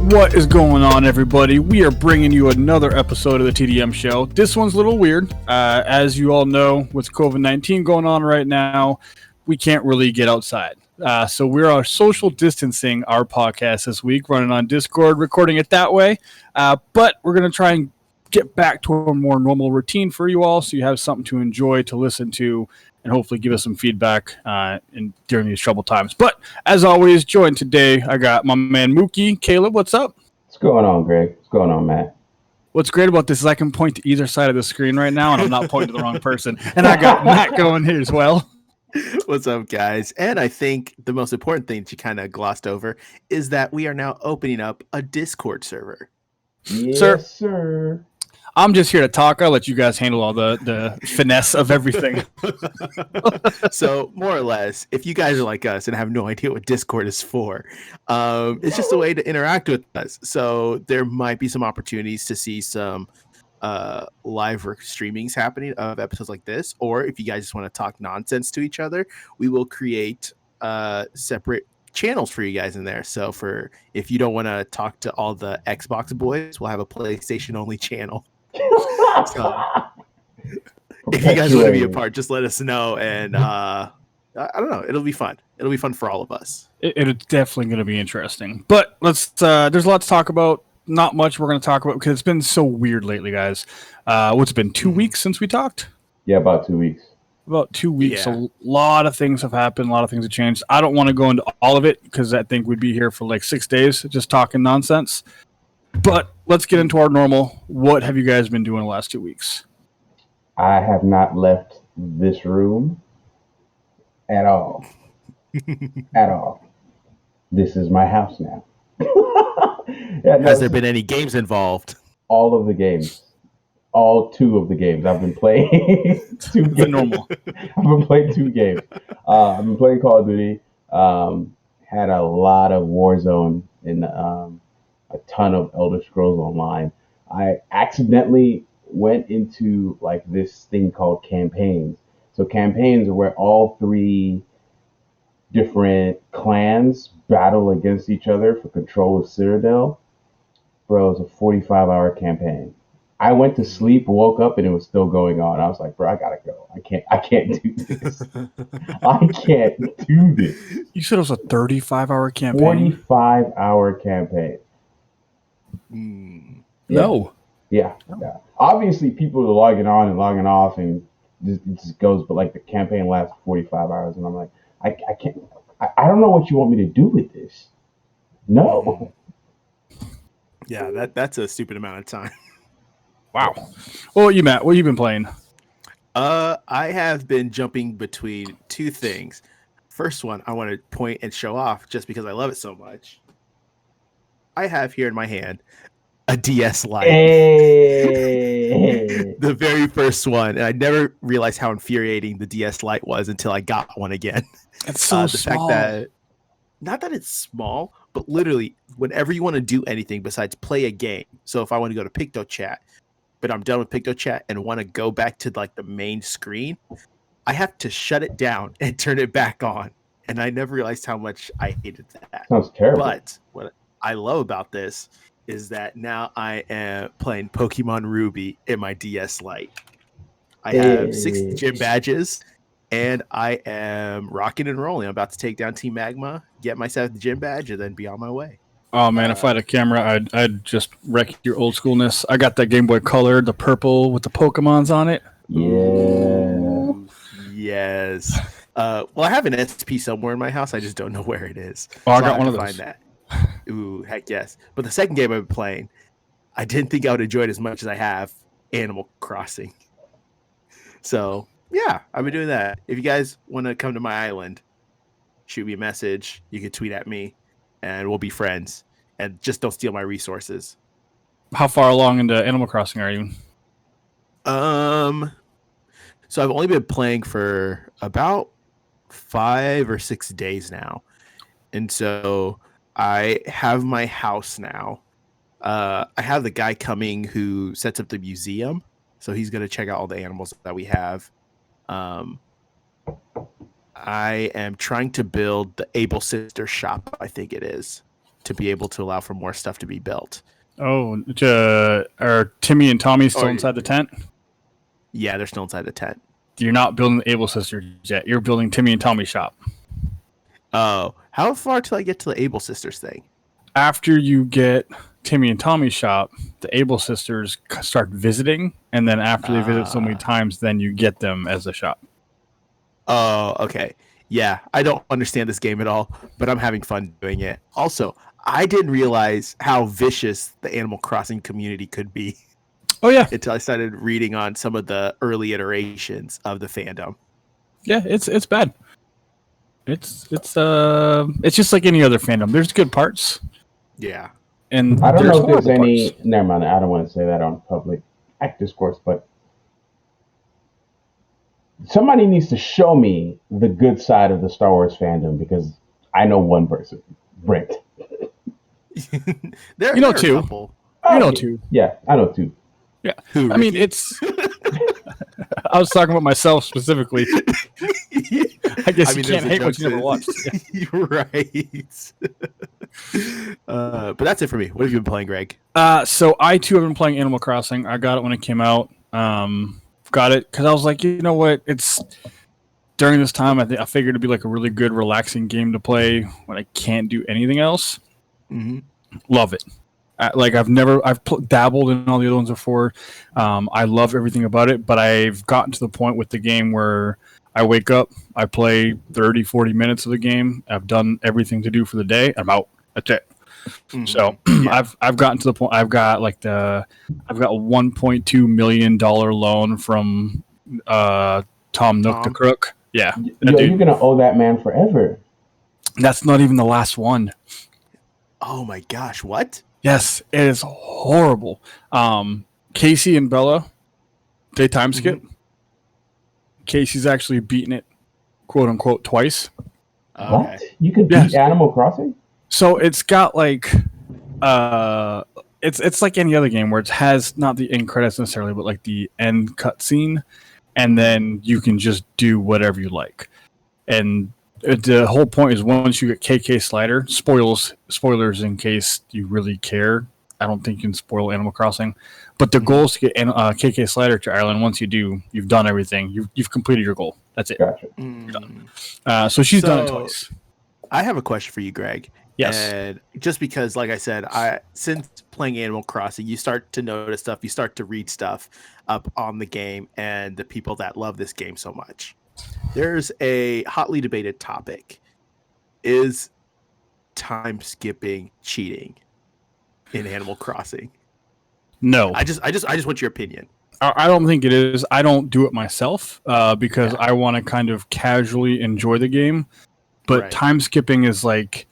What is going on, everybody? We are bringing you another episode of the TDM Show. This one's a little weird. As you all know, with COVID-19 going on right now, we can't really get outside. So we're social distancing our podcast this week, running on Discord, recording it that way. But we're going to try and get back to a more normal routine for you all so you have something to enjoy, to listen to, and hopefully give us some feedback during these troubled times. But as always, joined today, I got my man Mookie. Caleb, what's up? What's going on, Greg? What's going on, Matt? What's great about this is I can point to either side of the screen right now, and I'm not pointing to the wrong person. And I got Matt going here as well. What's up, guys? And I think the most important thing that you kind of glossed over is that we are now opening up a Discord server. Yes, sir. I'm just here to talk. I'll let you guys handle all the finesse of everything. So, more or less, if you guys are like us and have no idea what Discord is for, it's just a way to interact with us. So, there might be some opportunities to see some live streamings happening of episodes like this. Or if you guys just want to talk nonsense to each other, we will create separate channels for you guys in there. So, if you don't want to talk to all the Xbox boys, we'll have a PlayStation only channel. So, if you guys want to be a part, just let us know, and I don't know, it'll be fun. It'll be fun for all of us. It's definitely going to be interesting. But let's there's a lot to talk about. Not much we're going to talk about because it's been so weird lately, guys. What's it been, 2 weeks since we talked? Yeah, about 2 weeks. About 2 weeks. Yeah. A lot of things have happened. A lot of things have changed. I don't want to go into all of it because I think we'd be here for like 6 days just talking nonsense. But let's get into our normal. What have you guys been doing the last 2 weeks? I have not left this room at all. At all. This is my house now. Has there been any games involved? All of the games. All 2 of the games. I've been playing 2 games. Normal. I've been playing 2 games. I've been playing Call of Duty. Had a lot of Warzone and a ton of Elder Scrolls Online. I accidentally went into like this thing called campaigns. So campaigns are where all 3 different clans battle against each other for control of Citadel. Bro, it was a 45-hour campaign. I went to sleep, woke up, and it was still going on. I was like, bro, I gotta go. I can't do this. I can't do this. You said it was a 35-hour campaign? 45-hour campaign. No. Yeah. Obviously, people are logging on and logging off, and it just goes. But like the campaign lasts 45 hours, and I'm like, I can't. I don't know what you want me to do with this. No. Yeah, that's a stupid amount of time. Wow. Well, Matt, what have you been playing? I have been jumping between 2 things. First one, I want to point and show off just because I love it so much. I have here in my hand a DS Lite. Hey. The very first one. And I never realized how infuriating the DS Lite was until I got one again. It's so the small. fact that, not that it's small, but literally whenever you want to do anything besides play a game. So if I want to go to PictoChat, but I'm done with PictoChat and want to go back to like the main screen, I have to shut it down and turn it back on. And I never realized how much I hated that. Sounds terrible. But what I love about this is that now I am playing Pokemon Ruby in my DS Lite. I have 6 gym badges, and I am rocking and rolling. I'm about to take down Team Magma, get my 7th gym badge, and then be on my way. Oh man, if I had a camera, I'd just wreck your old schoolness. I got that Game Boy Color, the purple with the Pokemons on it. Yeah. Yes. Well, I have an SP somewhere in my house. I just don't know where it is. Oh, I So got one have of to those. find that. Ooh, heck yes. But the second game I've been playing, I didn't think I would enjoy it as much as I have Animal Crossing. So, yeah, I've been doing that. If you guys want to come to my island, shoot me a message. You can tweet at me, and we'll be friends. And just don't steal my resources. How far along into Animal Crossing are you? So I've only been playing for about 5 or 6 days now. And so I have my house now. I have the guy coming who sets up the museum. So he's going to check out all the animals that we have. I am trying to build the Able Sister shop, I think it is, to be able to allow for more stuff to be built. Oh, are Timmy and Tommy still inside the tent? Yeah, they're still inside the tent. You're not building the Able Sisters yet. You're building Timmy and Tommy's shop. Oh, how far till I get to the Able Sisters thing? After you get Timmy and Tommy's shop, the Able Sisters start visiting, and then after they visit so many times, then you get them as a shop. Oh, okay. Yeah, I don't understand this game at all, but I'm having fun doing it. Also, I didn't realize how vicious the Animal Crossing community could be. Oh yeah, until I started reading on some of the early iterations of the fandom. Yeah, it's bad. It's just like any other fandom. There's good parts. Yeah. And I don't know if there's any. Parts. Never mind. I don't want to say that on public discourse, but somebody needs to show me the good side of the Star Wars fandom because I know one person, Brent. there you know are two. A couple. You know two. Yeah, I know two. Yeah. I mean, it's. I was talking about myself specifically. I guess you can't hate what you never watched. You're right. But that's it for me. What have you been playing, Greg? So I too have been playing Animal Crossing. I got it when it came out. Got it because I was like, you know what? It's during this time. I figured it'd be like a really good, relaxing game to play when I can't do anything else. Mm-hmm. Love it. I've dabbled in all the other ones before. I love everything about it, but I've gotten to the point with the game where I wake up, I play 30, 40 minutes of the game. I've done everything to do for the day. I'm out. That's it. Mm-hmm. So yeah. I've gotten to the point. I've got $1.2 million loan from Tom Nook the Crook. Yeah, you're gonna owe that man forever. That's not even the last one. Oh my gosh! What? Yes, it is horrible. Casey and Bella, they time skip. Mm-hmm. Casey's actually beaten it, quote unquote, twice. What? Okay. You can beat Animal Crossing? So it's got like, it's like any other game where it has not the end credits necessarily, but like the end cutscene, and then you can just do whatever you like. And the whole point is once you get KK Slider, spoilers in case you really care. I don't think you can spoil Animal Crossing, but the goal is to get KK Slider to Ireland. Once you do, you've done everything. You've completed your goal. That's it. Gotcha. You're done. So she's done it twice. I have a question for you, Greg. Yes. And just because, like I said, since playing Animal Crossing, you start to notice stuff. You start to read stuff up on the game and the people that love this game so much. There's a hotly debated topic. Is time skipping cheating in Animal Crossing? No. I just want your opinion. I don't think it is. I don't do it myself because I want to kind of casually enjoy the game. But time skipping is like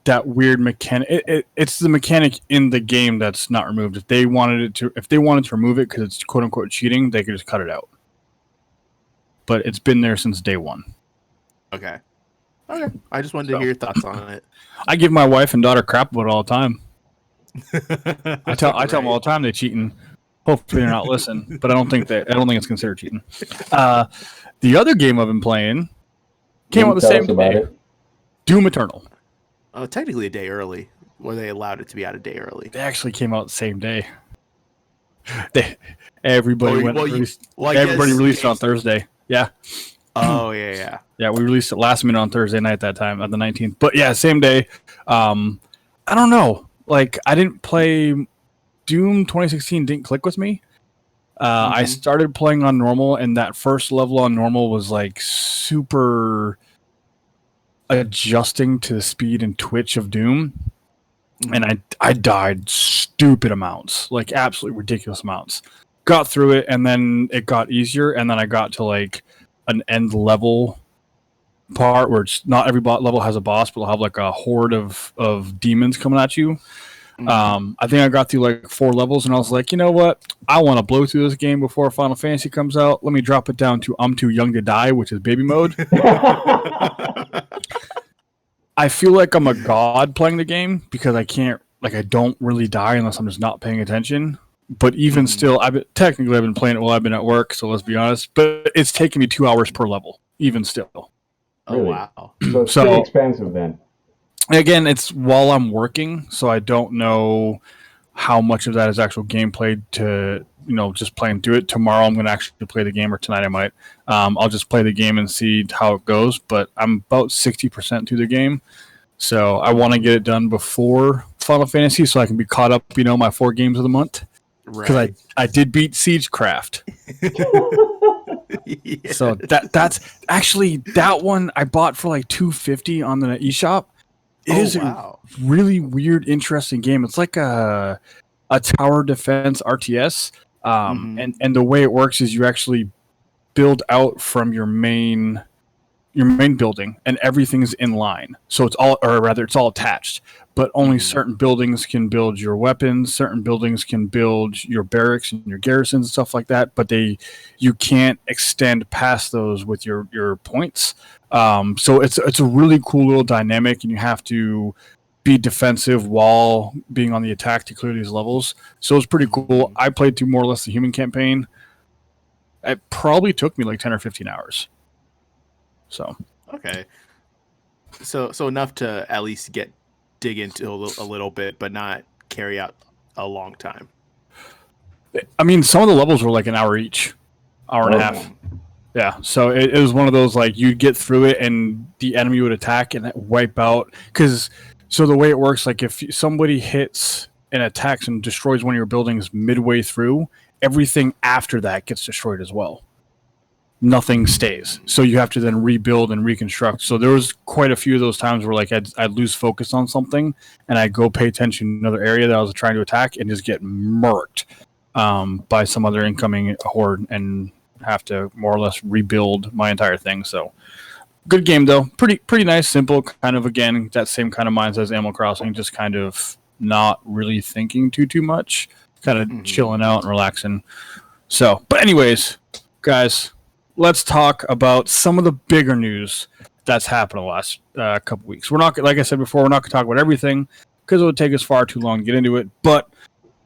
that weird mechanic. It's the mechanic in the game that's not removed. If they wanted to remove it because it's quote unquote cheating, they could just cut it out. But it's been there since day one. Okay. I just wanted to hear your thoughts on it. I give my wife and daughter crap about it all the time. I tell them all the time they're cheating. Hopefully they're not listening, but I don't think it's considered cheating. The other game I've been playing came out the same day. Doom Eternal. Technically a day early. Or they allowed it to be out a day early. They actually came out the same day. Everybody released it on Thursday. Yeah. Oh yeah. Yeah, we released it last minute on Thursday night that time, on the 19th. But yeah, same day. I don't know. Like, I didn't play Doom 2016. Didn't click with me. I started playing on normal, and that first level on normal was like super adjusting to the speed and twitch of Doom. And I died stupid amounts, like absolutely ridiculous amounts. Got through it, and then it got easier, and then I got to like an end level part where it's not every level has a boss, but it'll have like a horde of demons coming at you. I think I got through like 4 levels, and I was like, you know what? I want to blow through this game before Final Fantasy comes out. Let me drop it down to I'm Too Young to Die, which is baby mode. I feel like I'm a god playing the game because I don't really die unless I'm just not paying attention. But even still, I've been playing it while I've been at work, so let's be honest. But it's taken me 2 hours per level, even still. Oh, wow. So it's pretty expensive then. Again, it's while I'm working, so I don't know how much of that is actual gameplay to just playing through it. Tomorrow I'm going to actually play the game, or tonight I might. I'll just play the game and see how it goes. But I'm about 60% through the game, so I want to get it done before Final Fantasy, so I can be caught up. My 4 games of the month, because Right. I did beat Siegecraft. Yeah. So that's actually that one I bought for like $250 on the eShop. It is wow. a really weird, interesting game. It's like a tower defense RTS, and the way it works is you actually build out from your main building, and everything's in line. So it's all attached. But only certain buildings can build your weapons. Certain buildings can build your barracks and your garrisons and stuff like that. But you can't extend past those with your points. So it's a really cool little dynamic, and you have to be defensive while being on the attack to clear these levels. So it's pretty cool. I played through more or less the human campaign. It probably took me like 10 or 15 hours. So okay, so enough to at least dig into a little bit, but not carry out a long time. I mean, some of the levels were like an hour each, hour and a half. Yeah, so it was one of those, like, you'd get through it and the enemy would attack and wipe out. So the way it works, like, if somebody hits and attacks and destroys one of your buildings midway through, everything after that gets destroyed as well. Nothing stays. So you have to then rebuild and reconstruct. So there was quite a few of those times where, like, I'd lose focus on something and I'd go pay attention to another area that I was trying to attack and just get murked by some other incoming horde and have to more or less rebuild my entire thing. So good game, though. Pretty nice, simple, kind of, again, that same kind of mindset as Animal Crossing, just kind of not really thinking too much, kind of chilling out and relaxing. So, but anyways, guys, let's talk about some of the bigger news that's happened the last couple weeks. We're not, like I said before, we're not going to talk about everything because it would take us far too long to get into it. But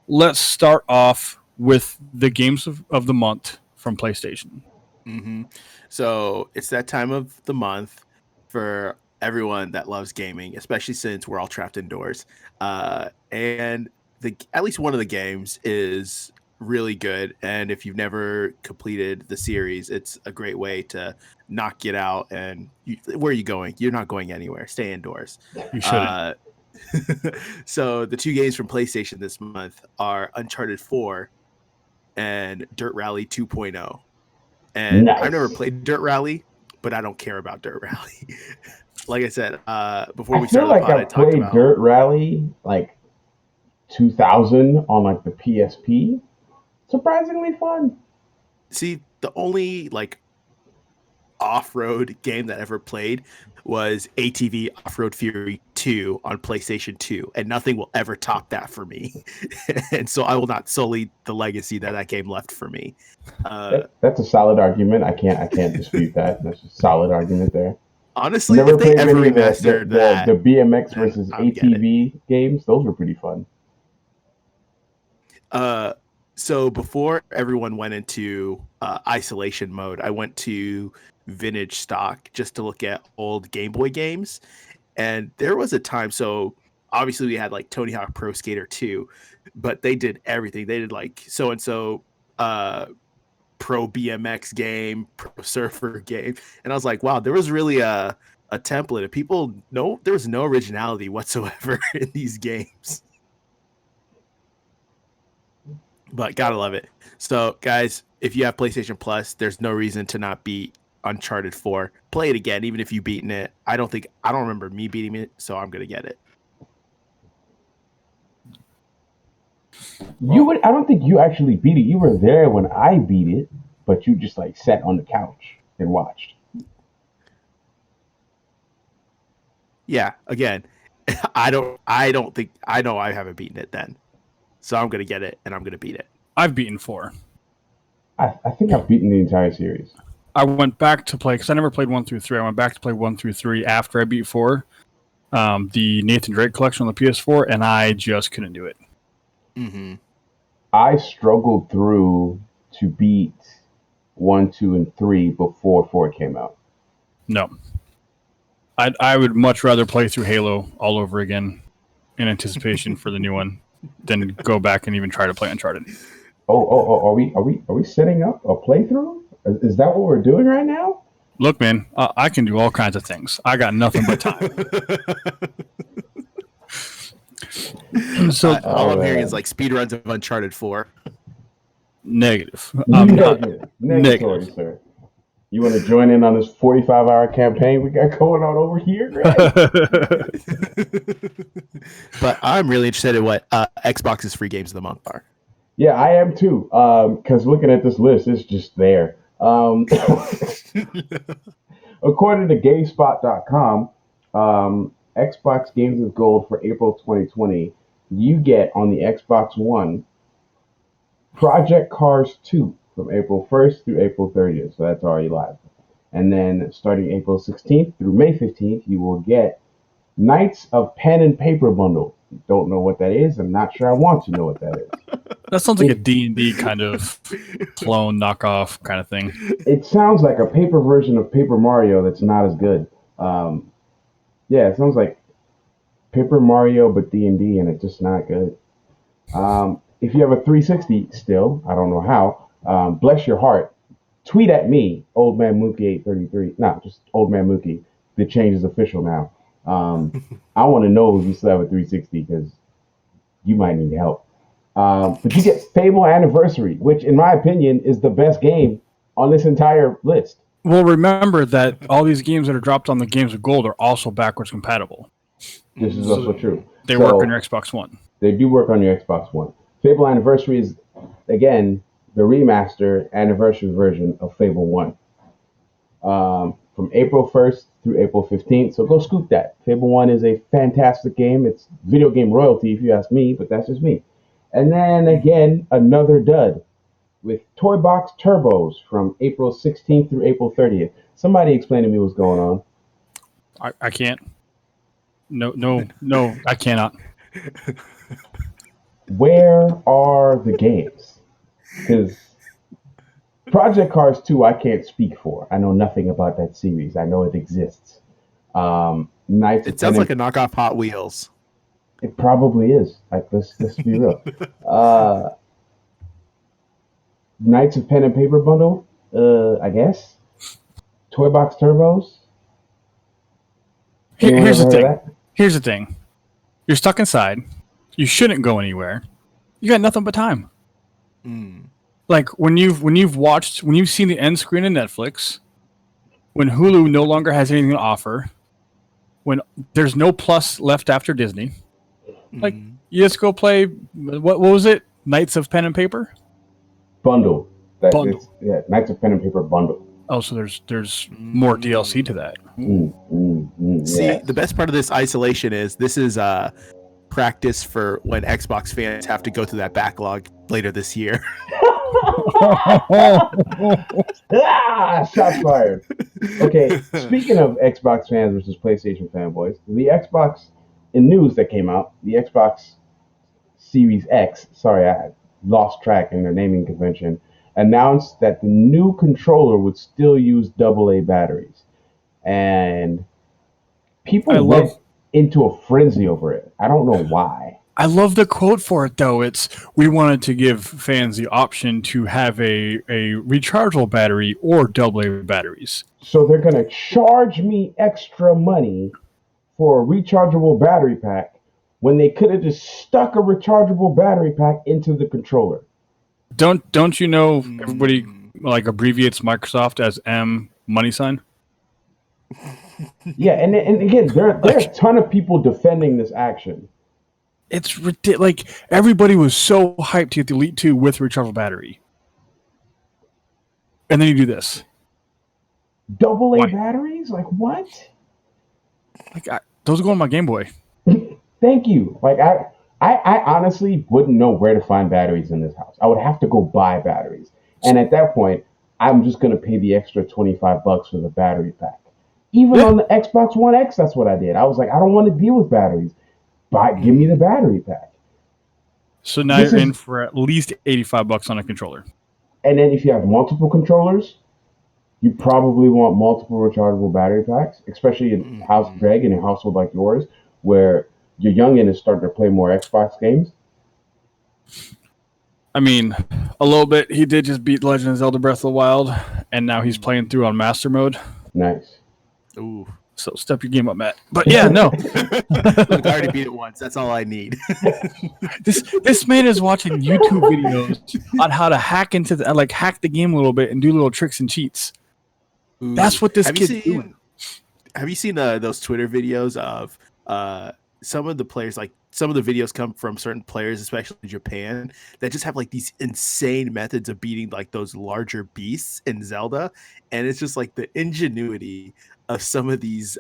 let's start off with the games of the month from PlayStation. So it's that time of the month for everyone that loves gaming, especially since we're all trapped indoors. And at least one of the games is really good, and if you've never completed the series, it's a great way to not get out. And where are you going? You're not going anywhere. Stay indoors. You shouldn't. So the 2 games from PlayStation this month are Uncharted 4 and Dirt Rally 2.0. And Nice. I've never played Dirt Rally, but I don't care about Dirt Rally. Like I said, before we started the pod, I talked about Dirt Rally like 2000 on like the PSP. Surprisingly fun. See, the only like off-road game that I ever played was ATV Off-Road Fury 2 on PlayStation 2, and nothing will ever top that for me. And so I will not sully the legacy that game left for me. That's a solid argument. I can't dispute that. That's a solid argument there. Honestly, if they ever remastered the BMX versus ATV games, those were pretty fun. So before everyone went into isolation mode, I went to Vintage Stock just to look at old Game Boy games. And there was a time, so obviously we had like Tony Hawk Pro Skater 2, but they did everything. They did like so-and-so Pro BMX game, Pro Surfer game. And I was like, wow, there was really a template. And there was no originality whatsoever in these games. But gotta love it. So, guys, if you have PlayStation Plus, there's no reason to not beat Uncharted 4. Play it again, even if you've beaten it. I don't remember me beating it, so I'm gonna get it. I don't think you actually beat it. You were there when I beat it, but you just like sat on the couch and watched. Yeah, again, I know I haven't beaten it then. So I'm going to get it, and I'm going to beat it. I've beaten 4. I think I've beaten the entire series. I went back to play, because I never played 1 through 3. I went back to play 1 through 3 after I beat 4, the Nathan Drake collection on the PS4, and I just couldn't do it. I struggled through to beat 1, 2, and 3 before 4 came out. No. I would much rather play through Halo all over again in anticipation for the new one than go back and even try to play Uncharted. Are we setting up a playthrough? Is that what we're doing right now? Look, man, I can do all kinds of things. I got nothing but time. So all I'm hearing is like speedruns of Uncharted 4. Negative. Negatory, sir. You want to join in on this 45-hour campaign we got going on over here, Greg? But I'm really interested in what Xbox's free games of the month are. Yeah, I am too. Because looking at this list, it's just there. According to GameSpot.com, Xbox Games with Gold for April 2020, you get on the Xbox One Project Cars 2 from April 1st through April 30th. So that's already live. And then starting April 16th through May 15th, you will get Knights of Pen and Paper bundle. Don't know what that is. I'm not sure I want to know what that is. That sounds like a D&D kind of clone knockoff kind of thing. It sounds like a paper version of Paper Mario that's not as good. Yeah, it sounds like Paper Mario but D&D, and it's just not good. If you have a 360 still, I don't know how, bless your heart, tweet at me, Old Man Mookie 833. No, just Old Man Mookie. The change is official now. I want to know if you still have a 360 because you might need help. But you get Fable Anniversary, which in my opinion is the best game on this entire list. Well, remember that all these games that are dropped on the Games of Gold are also backwards compatible. This is also true. They work on your Xbox One. They do work on your Xbox One. Fable Anniversary is, again, the remaster anniversary version of Fable 1. From April 1st through April 15th. So go scoop that. Fable 1 is a fantastic game. It's video game royalty if you ask me, but that's just me. And then again, another dud with Toy Box Turbos from April 16th through April 30th. Somebody explain to me what's going on. I can't. No, I cannot. Where are the games? Because Project Cars 2, I can't speak for. I know nothing about that series. I know it exists. It sounds like a knockoff Hot Wheels. It probably is. Like, let's be real. Knights of Pen and Paper bundle, I guess. Toy Box Turbos. Here's the thing. You're stuck inside. You shouldn't go anywhere. You got nothing but time. Like when you've seen the end screen of Netflix, when Hulu no longer has anything to offer, when there's no plus left after Disney, like you just go play what was it? Knights of Pen and Paper? Bundle. Knights of Pen and Paper bundle. Oh, so there's more DLC to that. See, the best part of this isolation is this is practice for when Xbox fans have to go through that backlog later this year. Shots fired. Okay, speaking of Xbox fans versus PlayStation fanboys, the Xbox in news that came out, the Xbox Series X, sorry, I lost track in their naming convention, announced that the new controller would still use AA batteries. And people went into a frenzy over it. I don't know why. I love the quote for it, though. It's, we wanted to give fans the option to have a rechargeable battery or AA batteries. So they're going to charge me extra money for a rechargeable battery pack when they could have just stuck a rechargeable battery pack into the controller. Don't you know everybody like abbreviates Microsoft as M money sign? Yeah, and again, there are a ton of people defending this action. It's ridiculous. Like, everybody was so hyped to get the Elite 2 with rechargeable battery. And then you do this. AA batteries? Like, what? Like, those are going on my Game Boy. Thank you. Like, I honestly wouldn't know where to find batteries in this house. I would have to go buy batteries. And at that point, I'm just going to pay the extra $25 for the battery pack. Even on the Xbox One X, that's what I did. I was like, I don't want to deal with batteries. Give me the battery pack. So now you're in for at least $85 on a controller. And then if you have multiple controllers, you probably want multiple rechargeable battery packs, especially in house Greg in a household like yours, where your youngin is starting to play more Xbox games. I mean, a little bit. He did just beat Legend of Zelda Breath of the Wild, and now he's playing through on Master Mode. Nice. Ooh. So step your game up, Matt. But yeah, no. Look, I already beat it once. That's all I need. This man is watching YouTube videos on how to hack the game a little bit and do little tricks and cheats. Ooh. That's what this kid's doing. Have you seen those Twitter videos of some of the players? Like some of the videos come from certain players, especially in Japan, that just have like these insane methods of beating like those larger beasts in Zelda, and it's just like the ingenuity of some of these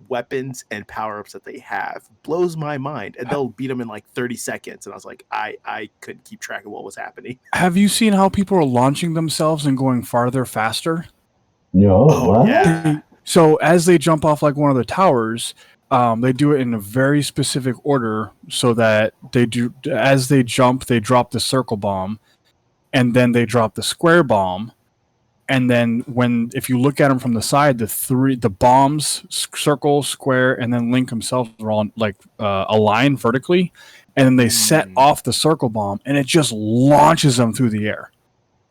weapons and power-ups that they have blows my mind, and they'll beat them in like 30 seconds. And I was like, I couldn't keep track of what was happening. Have you seen how people are launching themselves and going farther faster? No. What? Yeah. So as they jump off like one of the towers, they do it in a very specific order so that as they jump, they drop the circle bomb, and then they drop the square bomb. And then if you look at them from the side, the bombs, circle, square, and then Link himself are all like aligned vertically, and then they set off the circle bomb, and it just launches them through the air.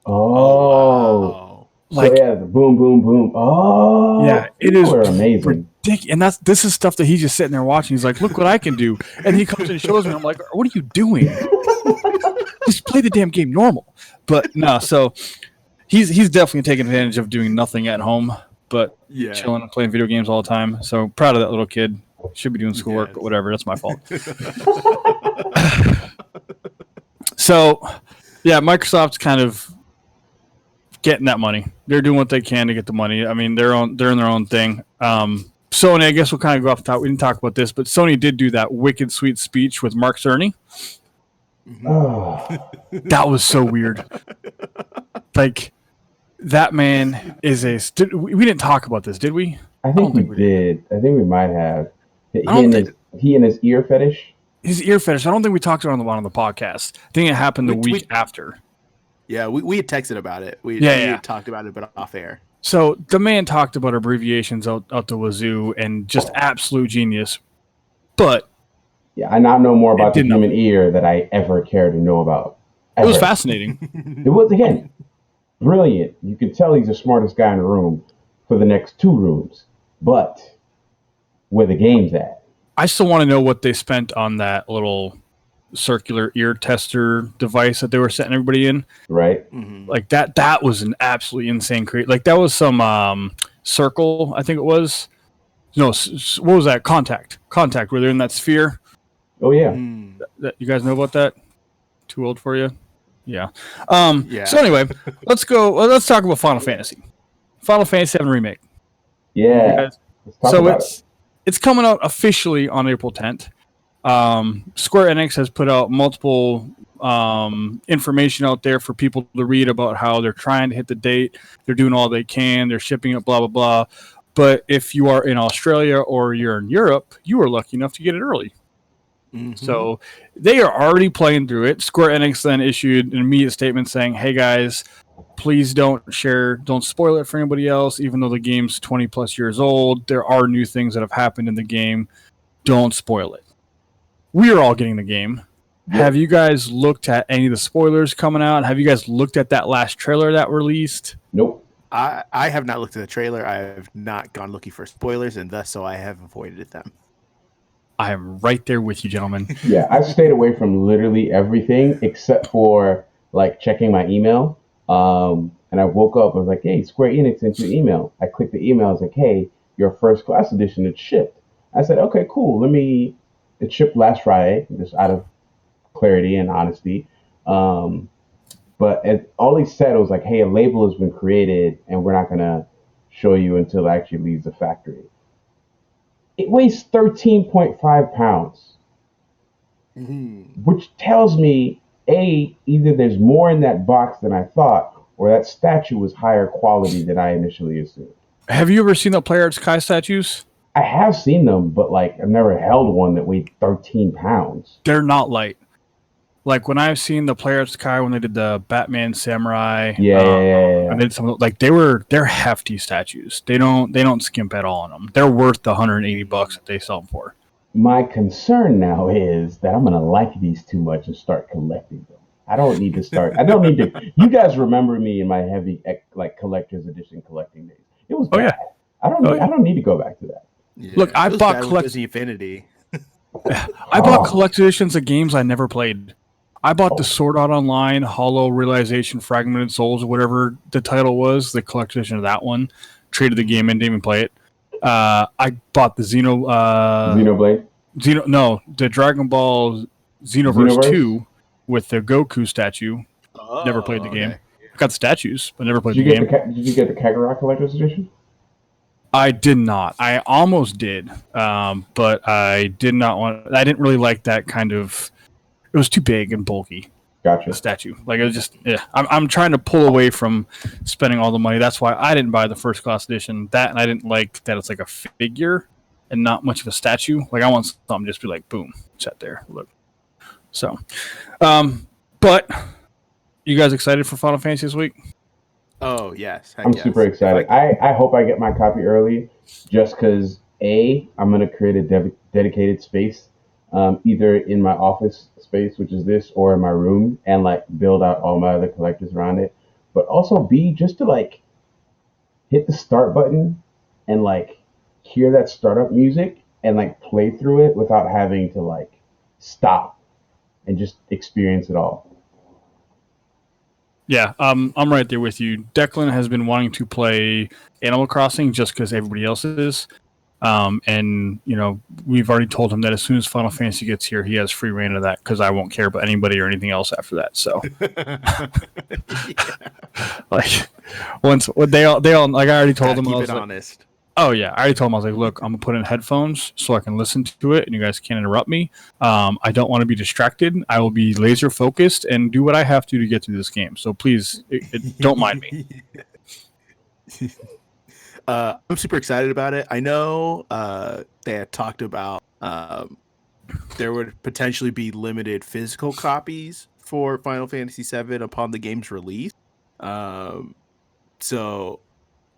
Oh. Wow. Like, so yeah, the boom, boom, boom. Oh, yeah, it is amazing. And this is stuff that he's just sitting there watching. He's like, "Look what I can do!" And he comes and shows me. I'm like, "What are you doing? Just play the damn game normal." But no, so. He's definitely taking advantage of doing nothing at home, but chilling and playing video games all the time. So proud of that little kid. Should be doing schoolwork, but whatever. That's my fault. So, yeah, Microsoft's kind of getting that money. They're doing what they can to get the money. I mean, they're in their own thing. Sony, I guess we'll kind of go off the top. We didn't talk about this, but Sony did do that wicked sweet speech with Mark Cerny. That was so weird. Like, that man is we didn't talk about this, did we? I think we did. I think we might have. He and his ear fetish. His ear fetish. I don't think we talked about it on the podcast. I think it happened the week after. Yeah, we had texted about it. We had talked about it, but off air. So the man talked about abbreviations out the wazoo and just absolute genius. But yeah, I now know more about the human ear that I ever cared to know about. Ever. It was fascinating. It was, again, brilliant. You could tell he's the smartest guy in the room for the next 2 rooms. But where the game's at. I still want to know what they spent on that little circular ear tester device that they were setting everybody in. Right. Mm-hmm. Like that was an absolutely insane like that was some circle, I think it was. No, what was that? Contact where they're in that sphere. Oh yeah. You guys know about that? Too old for you? Yeah. So anyway, let's talk about Final Fantasy. Final Fantasy VII Remake. Yeah. So it's coming out officially on April 10th. Square Enix has put out multiple information out there for people to read about how they're trying to hit the date. They're doing all they can. They're shipping it, blah, blah, blah. But if you are in Australia or you're in Europe, you are lucky enough to get it early. Mm-hmm. So they are already playing through it. Square Enix then issued an immediate statement saying, hey guys, please don't spoil it for anybody else, even though the game's 20 plus years old. There are new things that have happened in the game. Don't spoil it. We are all getting the game. Yep. Have you guys looked at any of the spoilers coming out? Have you guys looked at that last trailer that released? Nope. I have not looked at the trailer. I have not gone looking for spoilers, and thus so I have avoided them. I am right there with you, gentlemen. Yeah, I've stayed away from literally everything except for like checking my email. And I woke up, I was like, hey, Square Enix sent you an email. I clicked the email, I was like, hey, your first class edition, it's shipped. I said, okay, cool. It shipped last Friday, just out of clarity and honesty. But all he said was like, hey, a label has been created and we're not going to show you until it actually leaves the factory. It weighs 13.5 pounds, which tells me, A, either there's more in that box than I thought, or that statue was higher quality than I initially assumed. Have you ever seen the Player Arts Kai statues? I have seen them, but like I've never held one that weighed 13 pounds. They're not light. like when I've seen the Player Sky when they did the Batman Samurai, Yeah. and then some like they're hefty statues. They don't skimp at all on them. They're worth the $180 that they sell them for. My concern now is that I'm gonna like these too much and start collecting them. I don't need to start. I don't need to. You guys remember me in my heavy like collector's edition collecting days. It was bad. Yeah. I don't need to go back to that. Yeah, Look, I bought Disney Infinity. I bought collector's editions of games I never played. I bought the Sword Art Online, Hollow Realization, Fragmented Souls, or whatever the title was, the collector's edition of that one. Traded the game in, didn't even play it. I bought the Xenoblade. The Dragon Ball Xenoverse 2 with the Goku statue. Never played the game. Got the statues, but never played the game. Did you get the Kakarot collector's edition? I did not. I almost did, but I did not want. I didn't really like that kind of. It was too big and bulky. Gotcha. The statue, like it was just. Yeah, I'm trying to pull away from spending all the money. That's why I didn't buy the first class edition. That, and I didn't like that it's like a figure and not much of a statue. Like I want something just be like boom, set there. Look. So, but you guys excited for Final Fantasy this week? Oh yes, I'm super excited. I hope I get my copy early, just because I'm gonna create a dedicated space, either in my office space, which is this, or in my room, and like build out all my other collectors around it. But also B, just to like hit the start button and like hear that startup music and like play through it without having to like stop and just experience it all. Yeah, I'm right there with you. Declan has been wanting to play Animal Crossing just because everybody else is. And, you know, we've already told him that as soon as Final Fantasy gets here, he has free reign of that because I won't care about anybody or anything else after that. So, like, once they all like I already told them, I was like, honest. Oh yeah, I already told him I was like, look, I'm gonna put in headphones so I can listen to it, and you guys can't interrupt me. I don't want to be distracted. I will be laser focused and do what I have to get through this game. So please, don't mind me. I'm super excited about it. I know they had talked about there would potentially be limited physical copies for Final Fantasy VII upon the game's release. So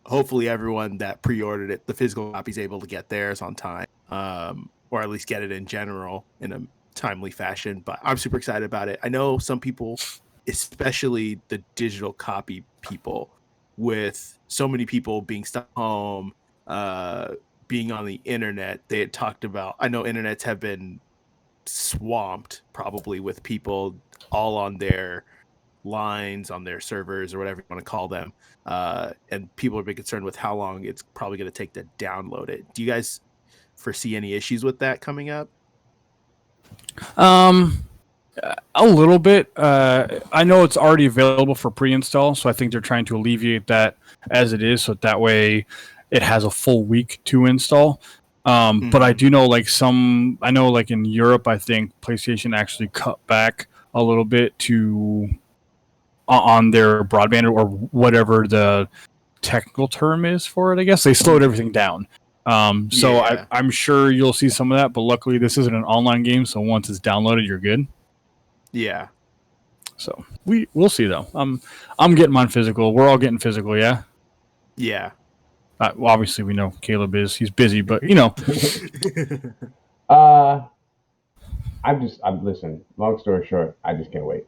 hopefully everyone that pre-ordered it, the physical copy, is able to get theirs on time, or at least get it in general in a timely fashion. But I'm super excited about it. I know some people, especially the digital copy people, with so many people being stuck home, being on the internet, they had talked about, I know internets have been swamped probably with people all on their lines, on their servers, or whatever you want to call them, and people are being concerned with how long it's probably going to take to download it. Do you guys foresee any issues with that coming up? A little bit. I know it's already available for pre-install, so I think they're trying to alleviate that as it is, so that way it has a full week to install. But I do know, like I know, like in Europe, I think PlayStation actually cut back a little bit on their broadband, or whatever the technical term is for it. I guess they slowed everything down. So yeah. I'm sure you'll see some of that, but luckily this isn't an online game, so once it's downloaded, you're good. Yeah. So we'll see though. I'm getting mine physical. We're all getting physical, yeah. Yeah. Well, obviously we know Caleb is. He's busy, but you know. I'm listen. Long story short, I just can't wait.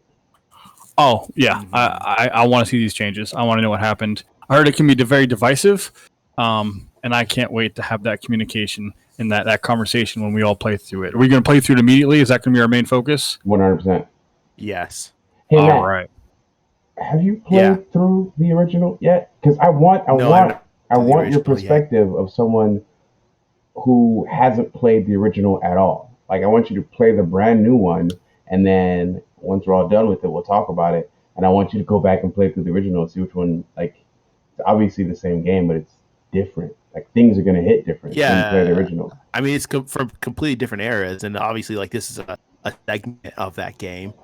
Oh yeah, I want to see these changes. I want to know what happened. I heard it can be very divisive, and I can't wait to have that communication and that conversation when we all play through it. Are we going to play through it immediately? Is that going to be our main focus? 100%. Yes. Hey, all Matt, right. Have you played through the original yet? Because I want your perspective of someone who hasn't played the original at all. Like, I want you to play the brand new one, and then once we're all done with it, we'll talk about it. And I want you to go back and play through the original and see which one, like, it's obviously the same game, but it's different. Like, things are going to hit different when you play the original. I mean, it's from completely different eras, and obviously, like, this is a segment of that game.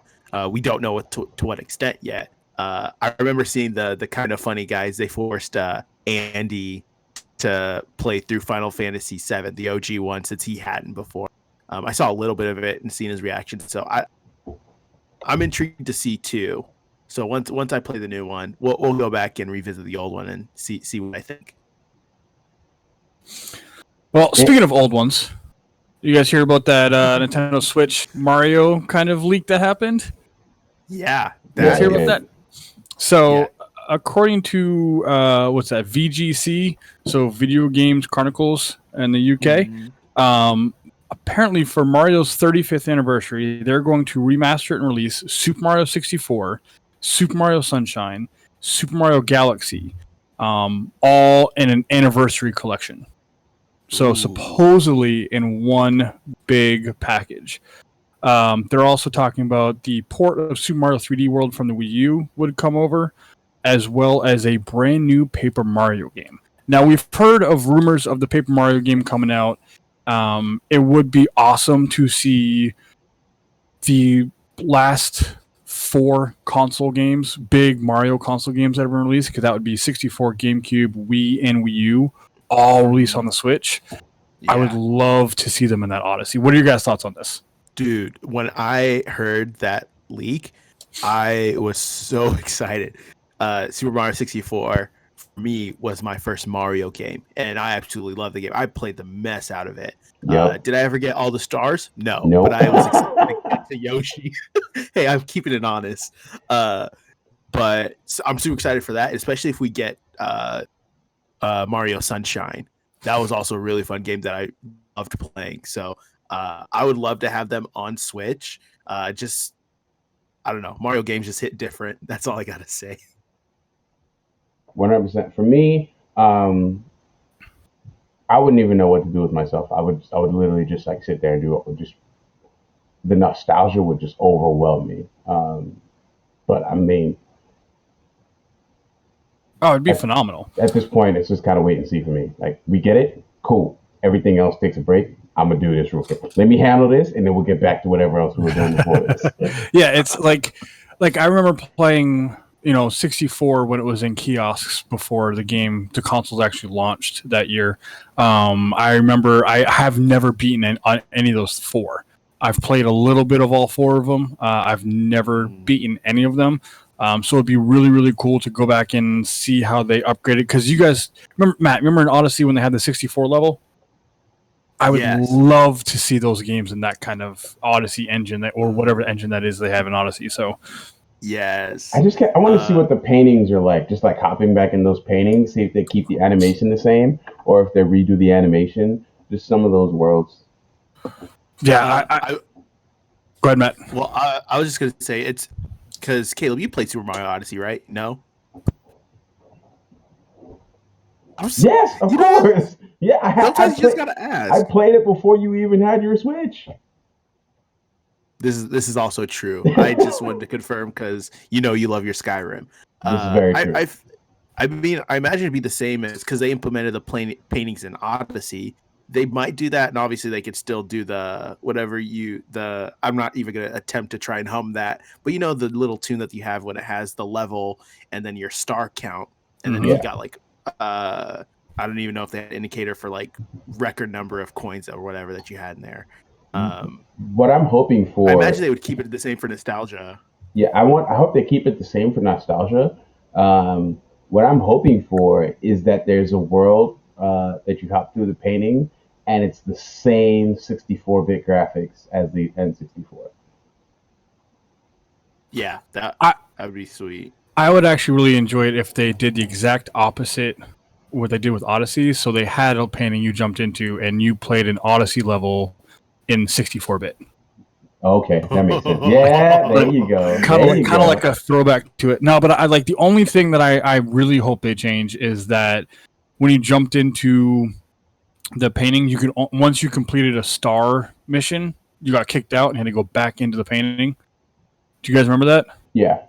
We don't know to what extent yet. I remember seeing the kind of funny guys. They forced Andy to play through Final Fantasy VII, the OG one, since he hadn't before. I saw a little bit of it and seen his reaction. So I'm intrigued to see too. So once I play the new one, we'll go back and revisit the old one and see what I think. Well, speaking of old ones, you guys hear about that Nintendo Switch Mario kind of leak that happened? Yeah, You guys hear about that? So, Yeah. according to what's that? VGC, so Video Games Chronicles in the UK. Apparently, for Mario's 35th anniversary, they're going to remaster it and release Super Mario 64, Super Mario Sunshine, Super Mario Galaxy, all in an anniversary collection. So supposedly in one big package. They're also talking about the port of Super Mario 3D World from the Wii U would come over, as well as a brand new Paper Mario game. Now, we've heard of rumors of the Paper Mario game coming out. It would be awesome to see the last 4 console games, big Mario console games that have been released, because that would be 64, GameCube, Wii, and Wii U, all released on the Switch. Yeah. I would love to see them in that Odyssey. What are your guys' thoughts on this? Dude, when I heard that leak, I was so excited. Super Mario 64 for me was my first Mario game, and I absolutely love the game. I played the mess out of it. Yep. Did I ever get all the stars? No. Nope. But I was excited to get to Yoshi. Hey, I'm keeping it honest. But I'm super excited for that, especially if we get Mario Sunshine. That was also a really fun game that I loved playing. So I would love to have them on Switch. I don't know. Mario games just hit different. That's all I got to say. 100%. For me, I wouldn't even know what to do with myself. I would literally just like sit there and do it. Just the nostalgia would just overwhelm me. But I mean, it'd be phenomenal. At this point, it's just kind of wait and see for me. Like, we get it, cool. Everything else takes a break. I'm gonna do this real quick. Let me handle this, and then we'll get back to whatever else we were doing before this. Yeah, it's like I remember playing, 64 when it was in kiosks before the consoles actually launched that year. I remember I have never beaten any of those 4. I've played a little bit of all 4 of them. I've never beaten any of them. So it'd be really, really cool to go back and see how they upgraded. Because you guys remember, Matt, in Odyssey when they had the 64 level? I would love to see those games in that kind of Odyssey engine or whatever engine that is they have in Odyssey. So, yes. I want to see what the paintings are like. Just like hopping back in those paintings, see if they keep the animation the same or if they redo the animation. Just some of those worlds. Yeah. Go ahead, Matt. Well, I was just going to say it's because, Caleb, you played Super Mario Odyssey, right? No? Yes, of course. Yeah, sometimes you just gotta ask. I played it before you even had your Switch. This is also true. I just wanted to confirm because you love your Skyrim. This is very true. I imagine it'd be the same as because they implemented the paintings in Odyssey. They might do that, and obviously they could still do the whatever I'm not even gonna attempt to try and hum that, but the little tune that you have when it has the level and then your star count, and then you got like I don't even know if they had an indicator for like record number of coins or whatever that you had in there. What I'm hoping for, I imagine they would keep it the same for nostalgia. Yeah, I hope they keep it the same for nostalgia. What I'm hoping for is that there's a world that you hop through the painting and it's the same 64-bit graphics as the N64. Yeah, that would be sweet. I would actually really enjoy it if they did the exact opposite what they did with Odyssey. So they had a painting you jumped into and you played an Odyssey level in 64-bit. Okay, that makes sense. Yeah, there you go. Kind of like a throwback to it. No, but I like the only thing that I really hope they change is that when you jumped into the painting, you could once you completed a star mission, you got kicked out and had to go back into the painting. Do you guys remember that? Yeah.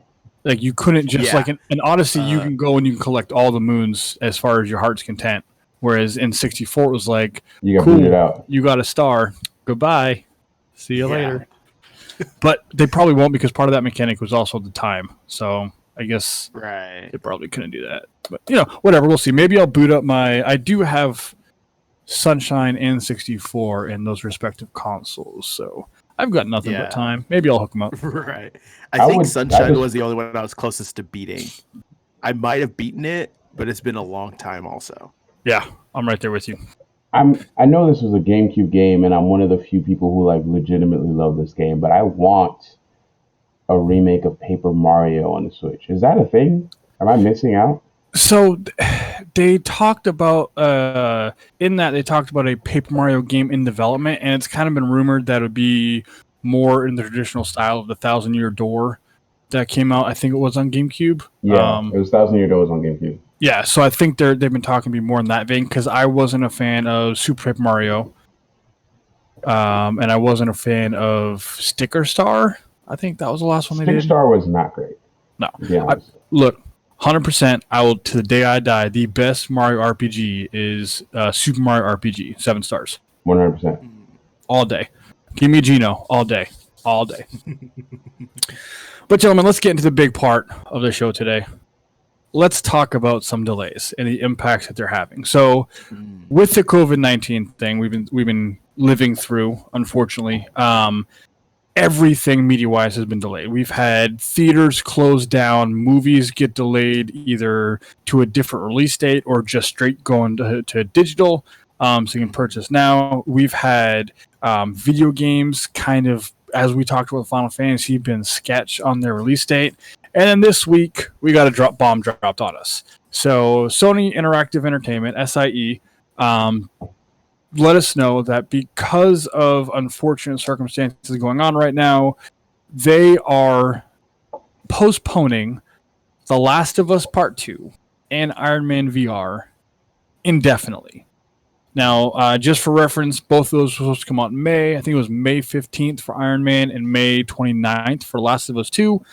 Like you couldn't just like in Odyssey, you can go and you can collect all the moons as far as your heart's content. Whereas in 64, it was like, you got booted out. You got a star. Goodbye. See you later. But they probably won't because part of that mechanic was also the time. So I guess they probably couldn't do that. But whatever. We'll see. Maybe I'll boot up I do have Sunshine and 64 in those respective consoles. So I've got nothing but time. Maybe I'll hook them up. Right. I think Sunshine was the only one I was closest to beating. I might have beaten it, but it's been a long time also. Yeah, I'm right there with you. I know this was a GameCube game, and I'm one of the few people who like legitimately love this game, but I want a remake of Paper Mario on the Switch. Is that a thing? Am I missing out? So they talked about in that they talked about a Paper Mario game in development, and it's kind of been rumored that it would be more in the traditional style of the Thousand Year Door that came out. I think it was on GameCube. Yeah, it was Thousand Year Door was on GameCube. Yeah, so I think they've been talking to be more in that vein because I wasn't a fan of Super Paper Mario, and I wasn't a fan of Sticker Star. I think that was the last one they did. Sticker Star was not great. No, look. 100%, I will to the day I die. The best Mario RPG is Super Mario RPG, 7 stars. 100%, all day. Give me Gino all day. But gentlemen, let's get into the big part of the show today. Let's talk about some delays and the impacts that they're having. So, with the COVID-19 thing, we've been living through, unfortunately. Everything media-wise has been delayed. We've had theaters closed down, movies get delayed either to a different release date or just straight going to digital, so you can purchase now. We've had video games kind of, as we talked about Final Fantasy, been sketched on their release date. And then this week, we got a bomb dropped on us. So Sony Interactive Entertainment, SIE, let us know that because of unfortunate circumstances going on right now, they are postponing The Last of Us Part 2 and Iron Man VR indefinitely. Now, just for reference, both of those were supposed to come out in May. I think it was May 15th for Iron Man and May 29th for Last of Us 2.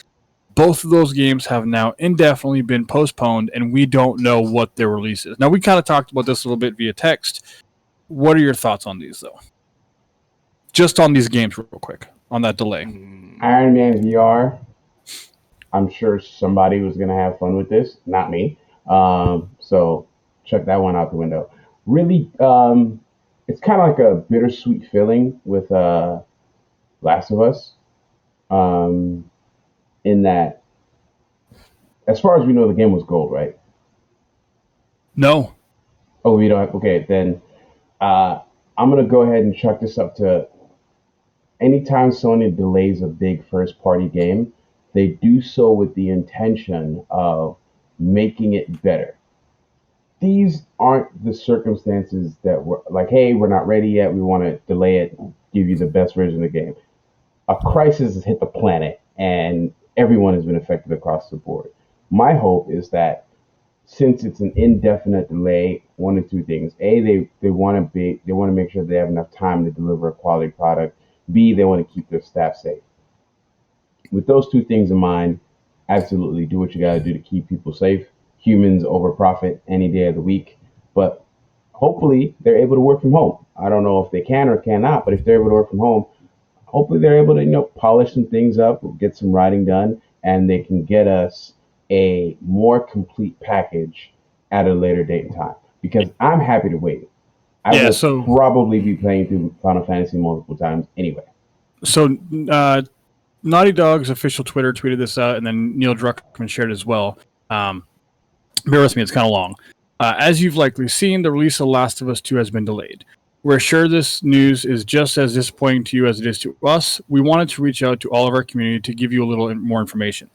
Both of those games have now indefinitely been postponed, and we don't know what their release is. Now, we kind of talked about this a little bit via text. What are your thoughts on these, though? Just on these games, real quick, on that delay. Iron Man VR. I'm sure somebody was going to have fun with this, not me. So check that one out the window. Really, it's kind of like a bittersweet feeling with Last of Us. In that, as far as we know, the game was gold, right? No. Oh, we don't have, okay, then I'm going to go ahead and chuck this up to anytime Sony delays a big first-party game, they do so with the intention of making it better. These aren't the circumstances that were like, hey, we're not ready yet. We want to delay it, give you the best version of the game. A crisis has hit the planet, and everyone has been affected across the board. My hope is that since it's an indefinite delay, one of two things: A, they want to make sure they have enough time to deliver a quality product. B, they want to keep their staff safe. With those two things in mind, absolutely do what you got to do to keep people safe. Humans over profit any day of the week, but hopefully they're able to work from home. I don't know if they can or cannot, but if they're able to work from home, hopefully they're able to polish some things up, get some writing done, and they can get us a more complete package at a later date and time. Because I'm happy to wait. I will probably be playing through Final Fantasy multiple times anyway. So Naughty Dog's official Twitter tweeted this out, and then Neil Druckmann shared it as well. Bear with me, it's kind of long. As you've likely seen, the release of Last of Us 2 has been delayed. We're sure this news is just as disappointing to you as it is to us. We wanted to reach out to all of our community to give you a little more information.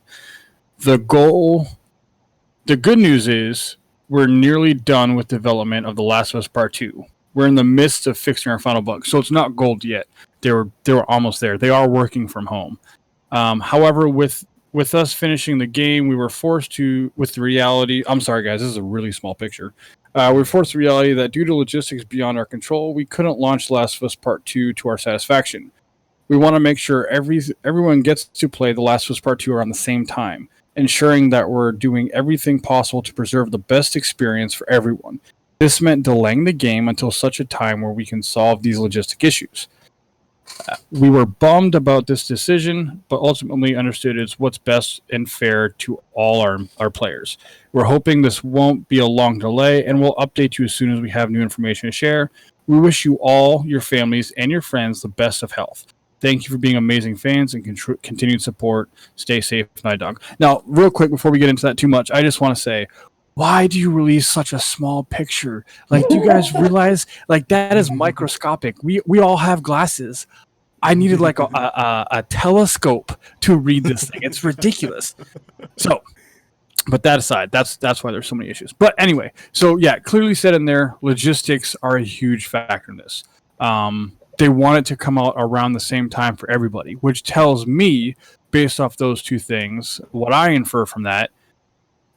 The good news is we're nearly done with development of The Last of Us Part 2. We're in the midst of fixing our final bugs, so it's not gold yet. They were almost there. They are working from home. However, with us finishing the game, we were forced to, with the reality, I'm sorry guys, this is a really small picture. We were forced to the reality that due to logistics beyond our control, we couldn't launch Last of Us Part 2 to our satisfaction. We want to make sure everyone gets to play The Last of Us Part 2 around the same time, ensuring that we're doing everything possible to preserve the best experience for everyone. This meant delaying the game until such a time where we can solve these logistic issues. We were bummed about this decision, but ultimately understood it's what's best and fair to all our players. We're hoping this won't be a long delay, and we'll update you as soon as we have new information to share. We wish you all, your families, and your friends the best of health. Thank you for being amazing fans and continued support. Stay safe, Night Dog. Now, real quick, before we get into that too much, I just want to say, why do you release such a small picture? Like, do you guys realize, like, that is microscopic? We all have glasses. I needed like a telescope to read this thing. It's ridiculous. So, but that aside, that's why there's so many issues. But anyway, so yeah, clearly said in there, logistics are a huge factor in this. They want it to come out around the same time for everybody, which tells me, based off those two things, what I infer from that,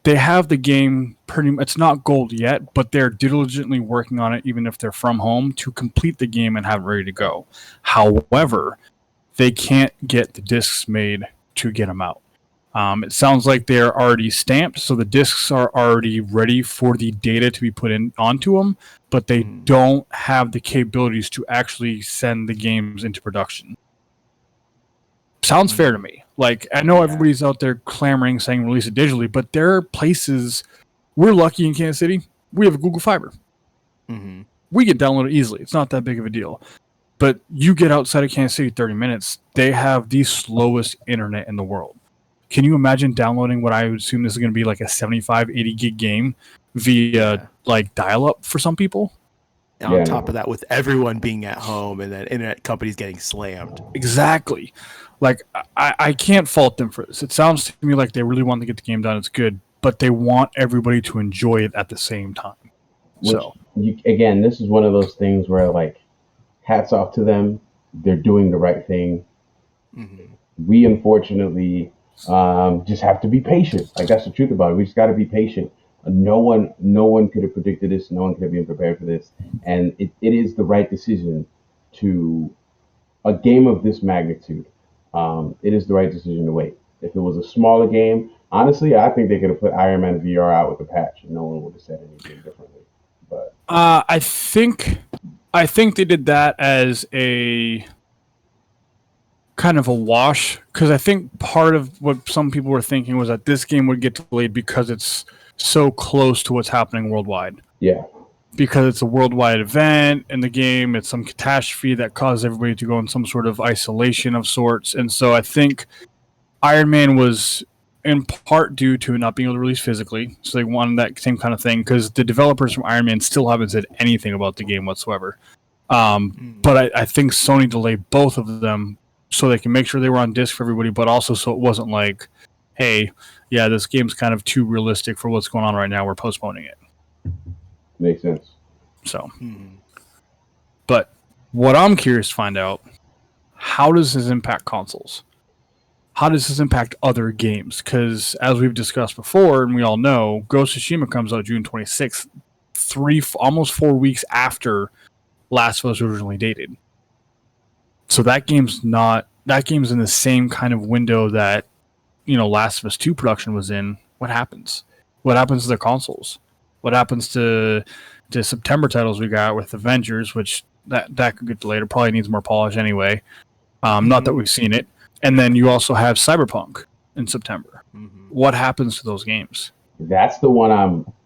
they have the game pretty much, it's not gold yet, but they're diligently working on it, even if they're from home, to complete the game and have it ready to go. However, they can't get the discs made to get them out. It sounds like they're already stamped, so the discs are already ready for the data to be put in onto them, but they don't have the capabilities to actually send the games into production. Sounds fair to me. Like, I know everybody's out there clamoring, saying release it digitally, but there are places, we're lucky in Kansas City, we have a Google Fiber. Mm-hmm. We get downloaded easily. It's not that big of a deal. But you get outside of Kansas City 30 minutes, they have the slowest internet in the world. Can you imagine downloading what I would assume this is going to be like a 75, 80 gig game via like dial-up for some people? And on top of that, with everyone being at home and then internet companies getting slammed. Exactly. Like, I can't fault them for this. It sounds to me like they really want to get the game done. It's good, but they want everybody to enjoy it at the same time. Again, this is one of those things where, like, hats off to them. They're doing the right thing. Mm-hmm. We, unfortunately, just have to be patient. Like, that's the truth about it. We just got to be patient. No one could have predicted this. No one could have been prepared for this. And it is the right decision to a game of this magnitude. It is the right decision to wait. If it was a smaller game, honestly, I think they could have put Iron Man VR out with a patch, and no one would have said anything differently. But I think they did that as a kind of a wash, because I think part of what some people were thinking was that this game would get delayed because it's so close to what's happening worldwide. Yeah. Because it's a worldwide event in the game, it's some catastrophe that caused everybody to go in some sort of isolation of sorts. And so I think Iron Man was in part due to not being able to release physically. So they wanted that same kind of thing, because the developers from Iron Man still haven't said anything about the game whatsoever. But I think Sony delayed both of them so they can make sure they were on disc for everybody, but also so it wasn't like, hey, yeah, this game's kind of too realistic for what's going on right now. We're postponing it. Makes sense. So, but what I'm curious to find out, how does this impact consoles? How does this impact other games? Because as we've discussed before, and we all know, Ghost of Tsushima comes out June 26th, almost 4 weeks after Last of Us originally dated. So that game's in the same kind of window that, Last of Us 2 production was in. What happens? What happens to the consoles? What happens to the September titles we got with Avengers, which that could get delayed. It probably needs more polish anyway. Not that we've seen it. And then you also have Cyberpunk in September. Mm-hmm. What happens to those games? That's the one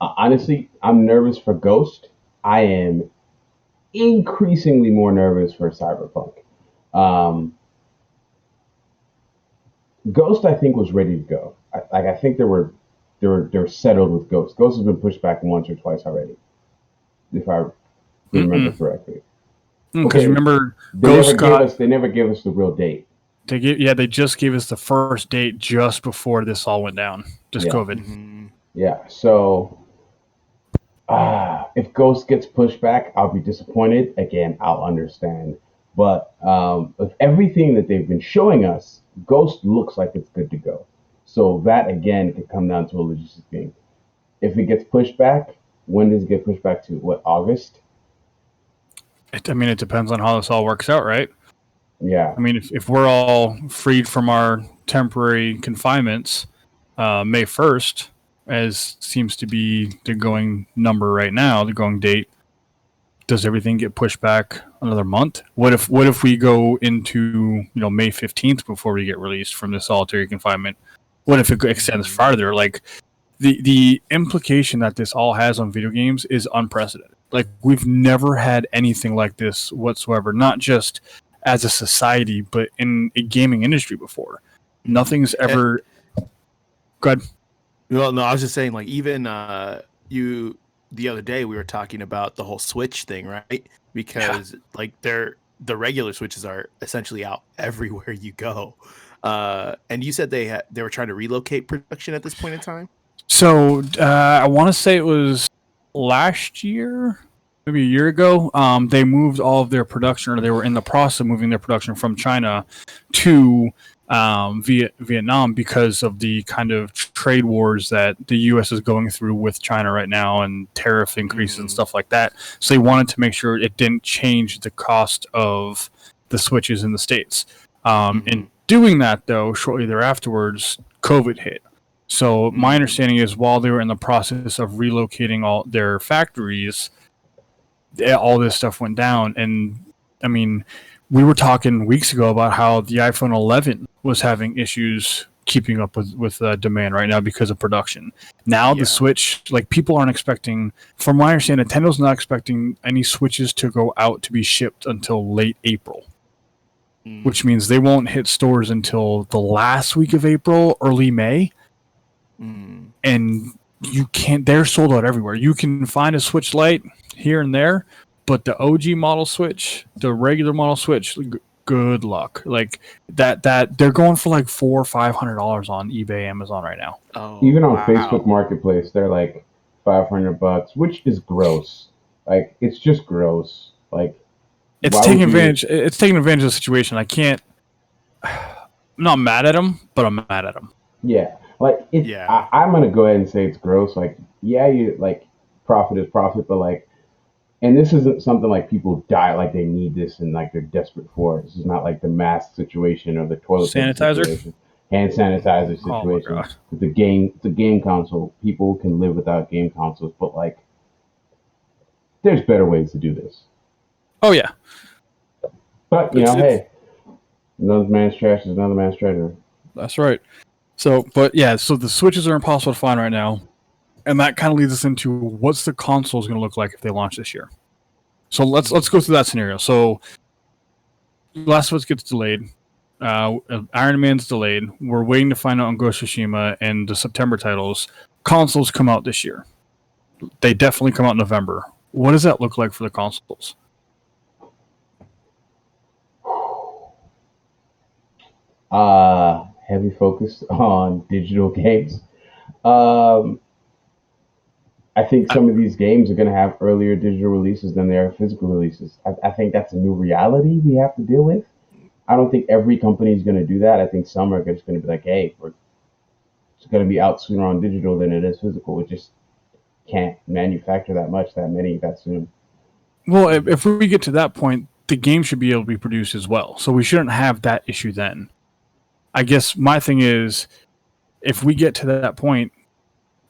I'm nervous for Ghost. I am increasingly more nervous for Cyberpunk. Ghost, I think, was ready to go. I think they're settled with Ghost. Ghost has been pushed back once or twice already, if I remember correctly. Because remember, they never gave us the real date. They just gave us the first date just before this all went down, COVID. Mm-hmm. Yeah, so if Ghost gets pushed back, I'll be disappointed. Again, I'll understand. But with everything that they've been showing us, Ghost looks like it's good to go. So that, again, could come down to a logistics thing. If it gets pushed back, when does it get pushed back to? What, August? It depends on how this all works out, right? Yeah. If we're all freed from our temporary confinements, May 1st, as seems to be the going number right now, the going date, does everything get pushed back another month? What if we go into May 15th before we get released from this solitary confinement? What if it extends farther? Like the implication that this all has on video games is unprecedented. Like, we've never had anything like this whatsoever. Not just as a society, but in a gaming industry before. Nothing's ever. Go ahead. Well, no, I was just saying, like, even you the other day we were talking about the whole Switch thing, right? Because like the regular Switches are essentially out everywhere you go. And you said they were trying to relocate production at this point in time. So I want to say it was last year, maybe a year ago. They moved all of their production, or they were in the process of moving their production from China to Vietnam because of the kind of trade wars that the U.S. is going through with China right now and tariff increases and stuff like that. So they wanted to make sure it didn't change the cost of the Switches in the States. In doing that, though, shortly thereafterwards, COVID hit. So my understanding is while they were in the process of relocating all their factories, all this stuff went down. And I mean, we were talking weeks ago about how the iPhone 11 was having issues keeping up with demand right now because of production. Now the Switch, like, people aren't expecting, from my understanding, Nintendo's not expecting any Switches to go out to be shipped until late April, which means they won't hit stores until the last week of April, early May. And you can't, they're sold out everywhere. You can find a Switch Lite here and there, but the OG model Switch, the regular model Switch, good luck. Like that they're going for like $400 or $500 on eBay, Amazon right now. Even on Facebook Marketplace, they're like $500, which is gross. Like, it's just gross. Like, it's taking advantage. It's taking advantage of the situation. I can't. I'm not mad at them, but I'm mad at them. Yeah, like I'm gonna go ahead and say it's gross. Like, you like profit is profit, but like, and this isn't something like people die like they need this and like they're desperate for it. This is not like the mask situation or the toilet sanitizer, situation, hand sanitizer situation. Oh, the game console. People can live without game consoles, but like, there's better ways to do this. Oh yeah, but you know, hey, another man's trash is another man's treasure. That's right. So, but yeah, so the Switches are impossible to find right now, and that kind of leads us into what's the consoles going to look like if they launch this year. So let's go through that scenario. So, Last of Us gets delayed. Iron Man's delayed. We're waiting to find out on Ghost of Tsushima and the September titles. Consoles come out this year. They definitely come out in November. What does that look like for the consoles? Heavy focus on digital games. I think some of these games are going to have earlier digital releases than they are physical releases. I think that's a new reality we have to deal with. I don't think every company is going to do that. I think some are just going to be like, hey, it's going to be out sooner on digital than it is physical. We just can't manufacture that many that soon. Well, if we get to that point, the game should be able to be produced as well. So we shouldn't have that issue then. I guess my thing is, if we get to that point,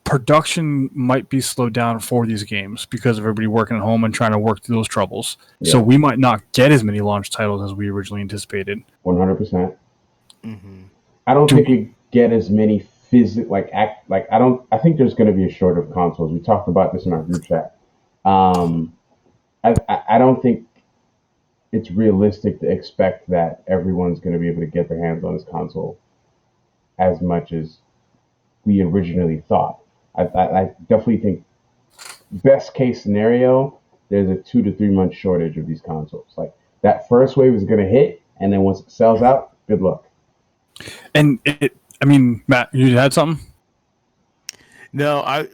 production might be slowed down for these games because of everybody working at home and trying to work through those troubles. Yeah. So we might not get as many launch titles as we originally anticipated. 100%. I don't think we get as many I think there's going to be a shortage of consoles. We talked about this in our group chat. I don't think it's realistic to expect that everyone's going to be able to get their hands on this console as much as we originally thought. I definitely think best case scenario, there's a 2 to 3 month shortage of these consoles. Like, that first wave is going to hit, and then once it sells out, good luck. And Matt, you had something? No, I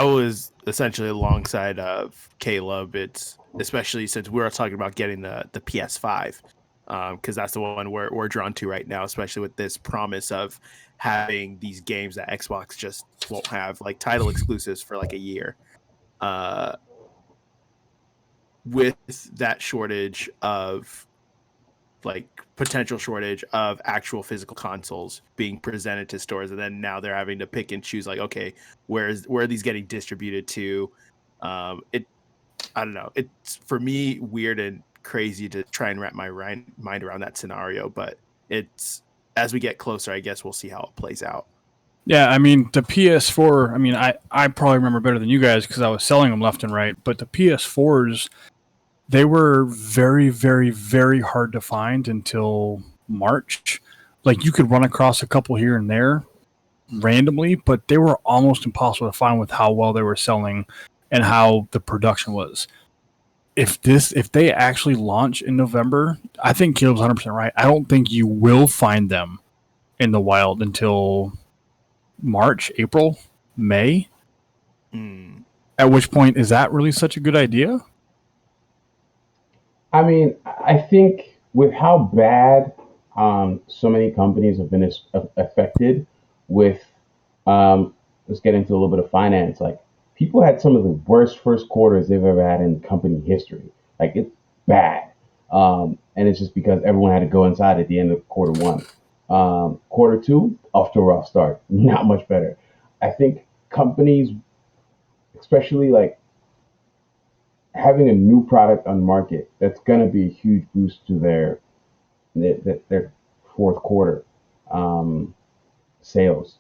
was essentially alongside of Caleb. It's especially since we're talking about getting the PS5, because that's the one we're drawn to right now, especially with this promise of having these games that Xbox just won't have, like title exclusives for like a year. With that shortage of potential shortage of actual physical consoles being presented to stores, and then now they're having to pick and choose, like, okay, where are these getting distributed to? I don't know. It's, for me, weird and crazy to try and wrap my mind around that scenario, but it's, as we get closer, I guess we'll see how it plays out. Yeah, I mean, the PS4, I probably remember better than you guys because I was selling them left and right, but the PS4s, they were very, very, very hard to find until March. Like you could run across a couple here and there randomly, but they were almost impossible to find with how well they were selling and how the production was. If they actually launch in November, I think Caleb's 100% right. I don't think you will find them in the wild until March, April, May. At which point, is that really such a good idea? I mean, I think with how bad so many companies have been affected with, let's get into a little bit of finance. Like, people had some of the worst first quarters they've ever had in company history. Like, it's bad. And it's just because everyone had to go inside at the end of quarter one. Quarter two, off to a rough start. Not much better. I think companies, especially like having a new product on the market, that's going to be a huge boost to their fourth quarter sales.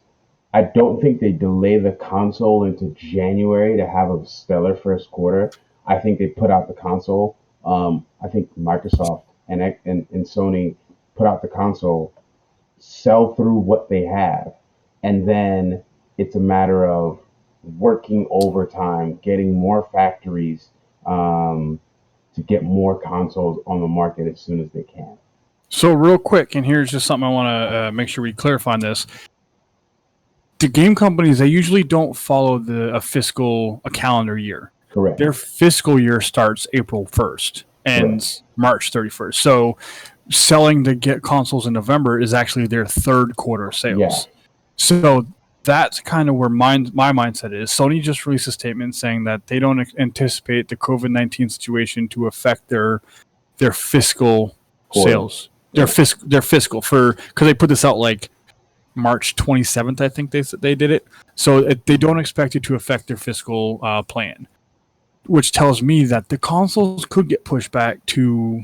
I don't think they delay the console into January to have a stellar first quarter. I think they put out the console. I think Microsoft and Sony put out the console, sell through what they have, and then it's a matter of working overtime, getting more factories to get more consoles on the market as soon as they can. So real quick, and here's just something I want to make sure we clarify on this. The game companies, they usually don't follow a calendar year. Correct. Their fiscal year starts April 1st and March 31st. So selling to get consoles in November is actually their third quarter sales. Yeah. So that's kind of where my mindset is. Sony just released a statement saying that they don't anticipate the COVID-19 situation to affect their fiscal sales. Their fiscal because they put this out like March 27th, I think they did it. So they don't expect it to affect their fiscal plan, which tells me that the consoles could get pushed back to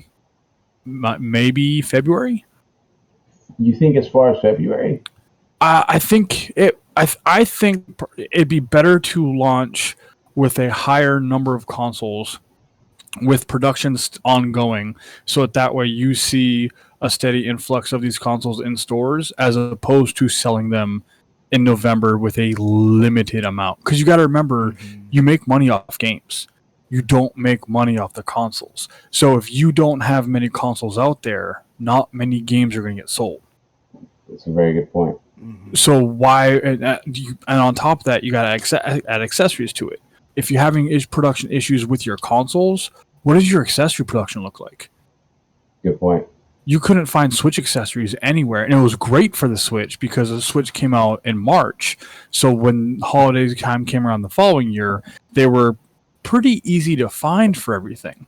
maybe February. You think as far as February? I think it'd be better to launch with a higher number of consoles with production ongoing, so that way you see a steady influx of these consoles in stores as opposed to selling them in November with a limited amount. Because you got to remember, you make money off games. You don't make money off the consoles. So if you don't have many consoles out there, not many games are going to get sold. That's a very good point. So why, and on top of that, you got to add accessories to it. If you're having production issues with your consoles, what does your accessory production look like? Good point. You couldn't find Switch accessories anywhere, and it was great for the Switch because the Switch came out in March. So when holiday time came around the following year, they were pretty easy to find for everything.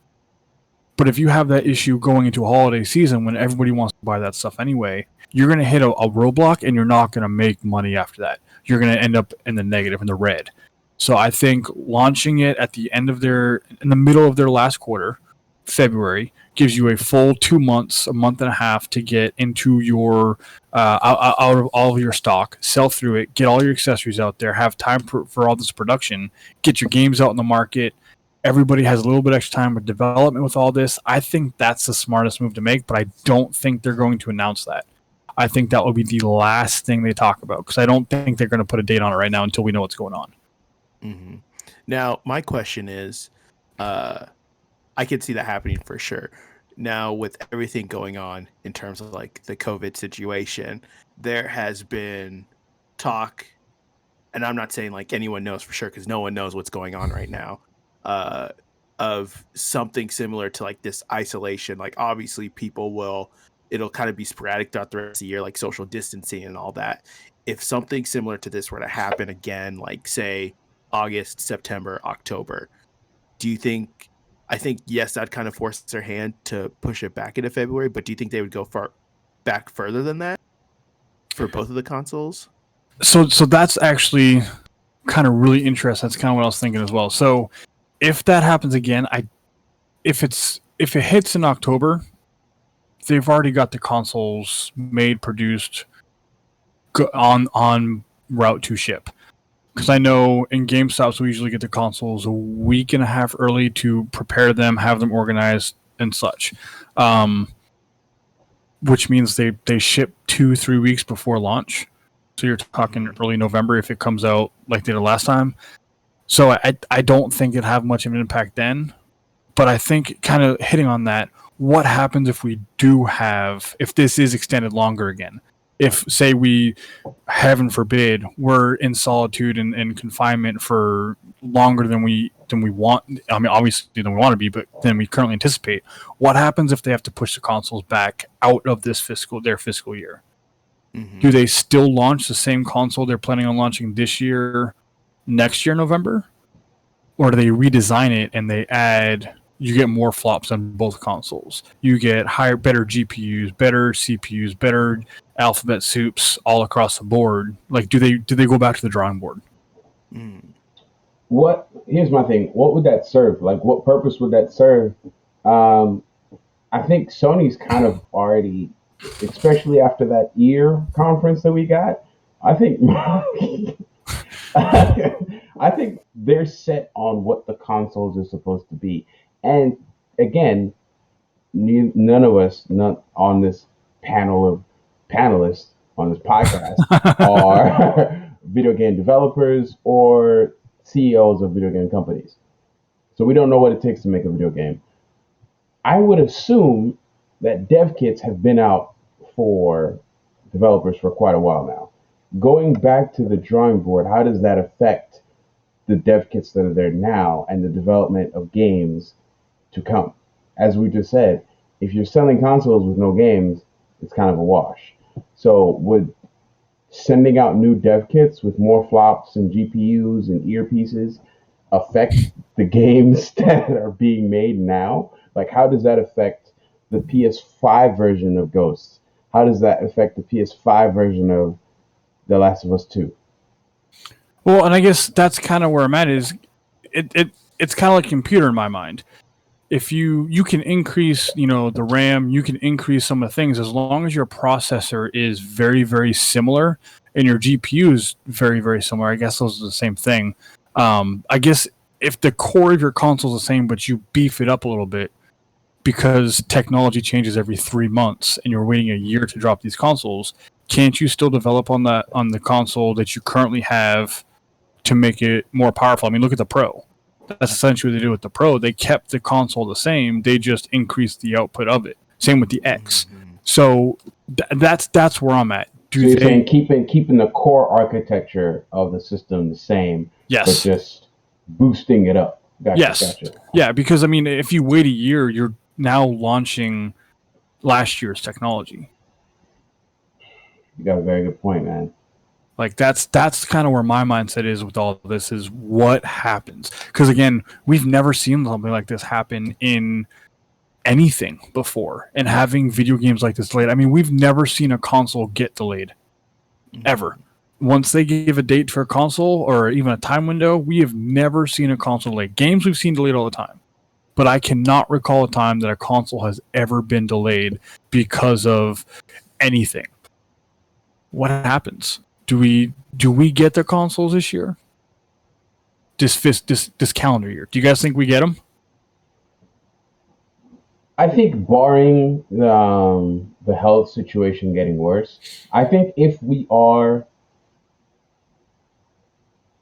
But if you have that issue going into a holiday season when everybody wants to buy that stuff anyway, you're going to hit a roadblock, and you're not going to make money after that. You're going to end up in the negative, in the red. So I think launching it at the end of in the middle of their last quarter, February, gives you a full 2 months, a month and a half to get into your out of all of your stock, sell through it, get all your accessories out there, have time for all this production, get your games out in the market. Everybody has a little bit extra time with development with all this. I think that's the smartest move to make, but I don't think they're going to announce that. I think that will be the last thing they talk about, because I don't think they're going to put a date on it right now until we know what's going on. Mm-hmm. Now, my question is, I could see that happening for sure. Now, with everything going on in terms of like the COVID situation, there has been talk, and I'm not saying like anyone knows for sure because no one knows what's going on right now, of something similar to like this isolation. Like obviously it'll kind of be sporadic throughout the rest of the year, like social distancing and all that. If something similar to this were to happen again, like say August, September, October, do you think, I think, yes, that kind of forces their hand to push it back into February, but do you think they would go back further than that for both of the consoles? So that's actually kind of really interesting. That's kind of what I was thinking as well. So if that happens again, if it hits in October, they've already got the consoles made, produced, on route to ship. Because I know in GameStops we usually get the consoles a week and a half early to prepare them, have them organized, and such. Which means they ship 2-3 weeks before launch. So you're talking early November if it comes out like they did last time. So I don't think it'd have much of an impact then. But I think kind of hitting on that, what happens if we do have, if this is extended longer again? If, say, we, heaven forbid, we're in solitude and confinement for longer than we want, I mean, obviously than we want to be, but than we currently anticipate, what happens if they have to push the consoles back out of their fiscal year? Mm-hmm. Do they still launch the same console they're planning on launching this year, next year, November? Or do they redesign it and they add... You get more flops on both consoles. You get better GPUs, better CPUs, better alphabet soups all across the board. Like, do they go back to the drawing board? Here's my thing. What would that serve? Like, what purpose would that serve? I think Sony's kind of already, especially after that ear conference that we got, I think I think they're set on what the consoles are supposed to be. And again, none of us on this panel of panelists on this podcast are video game developers or CEOs of video game companies. So we don't know what it takes to make a video game. I would assume that dev kits have been out for developers for quite a while now. Going back to the drawing board, how does that affect the dev kits that are there now and the development of games to come? As we just said, if you're selling consoles with no games, it's kind of a wash. So would sending out new dev kits with more flops and GPUs and earpieces affect the games that are being made now? Like, how does that affect the PS5 version of Ghosts? How does that affect the PS5 version of The Last of Us 2? Well, and I guess that's kind of where I'm at. Is it's kind of like a computer in my mind. If you can increase, the RAM, you can increase some of the things as long as your processor is very, very similar and your GPU is very, very similar. I guess those are the same thing. I guess if the core of your console is the same, but you beef it up a little bit because technology changes every 3 months and you're waiting a year to drop these consoles, can't you still develop on the console that you currently have to make it more powerful? I mean, look at the Pro. That's essentially what they did with the Pro. They kept the console the same. They just increased the output of it. Same with the X. So that's where I'm at. So you're saying keeping the core architecture of the system the same, yes, but just boosting it up. Gotcha. Yeah, because I mean, if you wait a year, you're now launching last year's technology. You got a very good point, man. Like that's kind of where my mindset is with all of this, is what happens. Because again, we've never seen something like this happen in anything before, and having video games like this delayed. I mean, we've never seen a console get delayed ever. Once they give a date for a console or even a time window, we have never seen a console delayed. Games we've seen delayed all the time, but I cannot recall a time that a console has ever been delayed because of anything. What happens? Do we get the consoles this year? This calendar year? Do you guys think we get them? I think, barring the health situation getting worse, I think if we are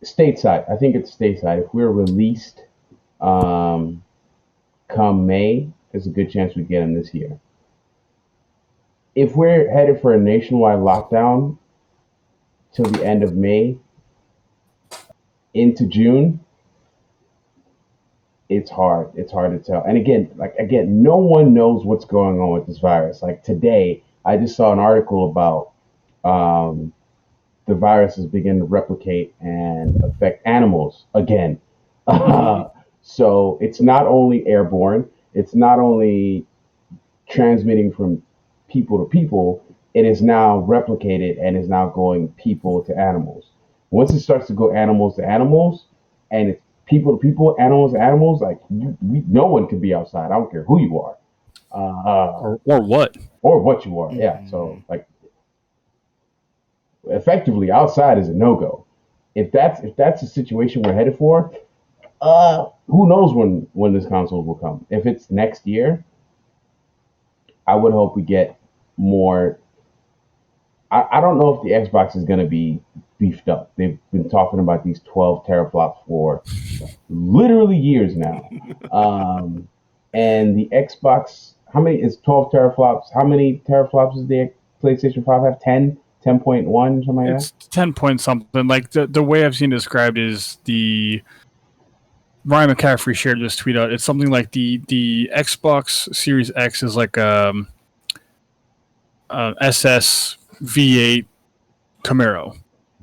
stateside, I think it's stateside. If we're released come May, there's a good chance we get them this year. If we're headed for a nationwide lockdown till the end of May into June, it's hard. It's hard to tell. And again, no one knows what's going on with this virus. Like today, I just saw an article about the virus is beginning to replicate and affect animals again. So it's not only airborne, it's not only transmitting from people to people, it is now replicated and is now going people to animals. Once it starts to go animals to animals, and it's people to people, animals to animals, like no one can be outside. I don't care who you are, or what you are. Yeah. So like, effectively, outside is a no-go. if that's the situation we're headed for, who knows when this console will come? If it's next year, I would hope we get more. I don't know if the Xbox is going to be beefed up. They've been talking about these 12 teraflops for literally years now. And the Xbox, how many is 12 teraflops? How many teraflops does the PlayStation 5 have? 10? 10.1, something like It's 10 point something. Like the way I've seen it described is the Ryan McCaffrey shared this tweet out. It's something like the Xbox Series X is like SS V8 Camaro.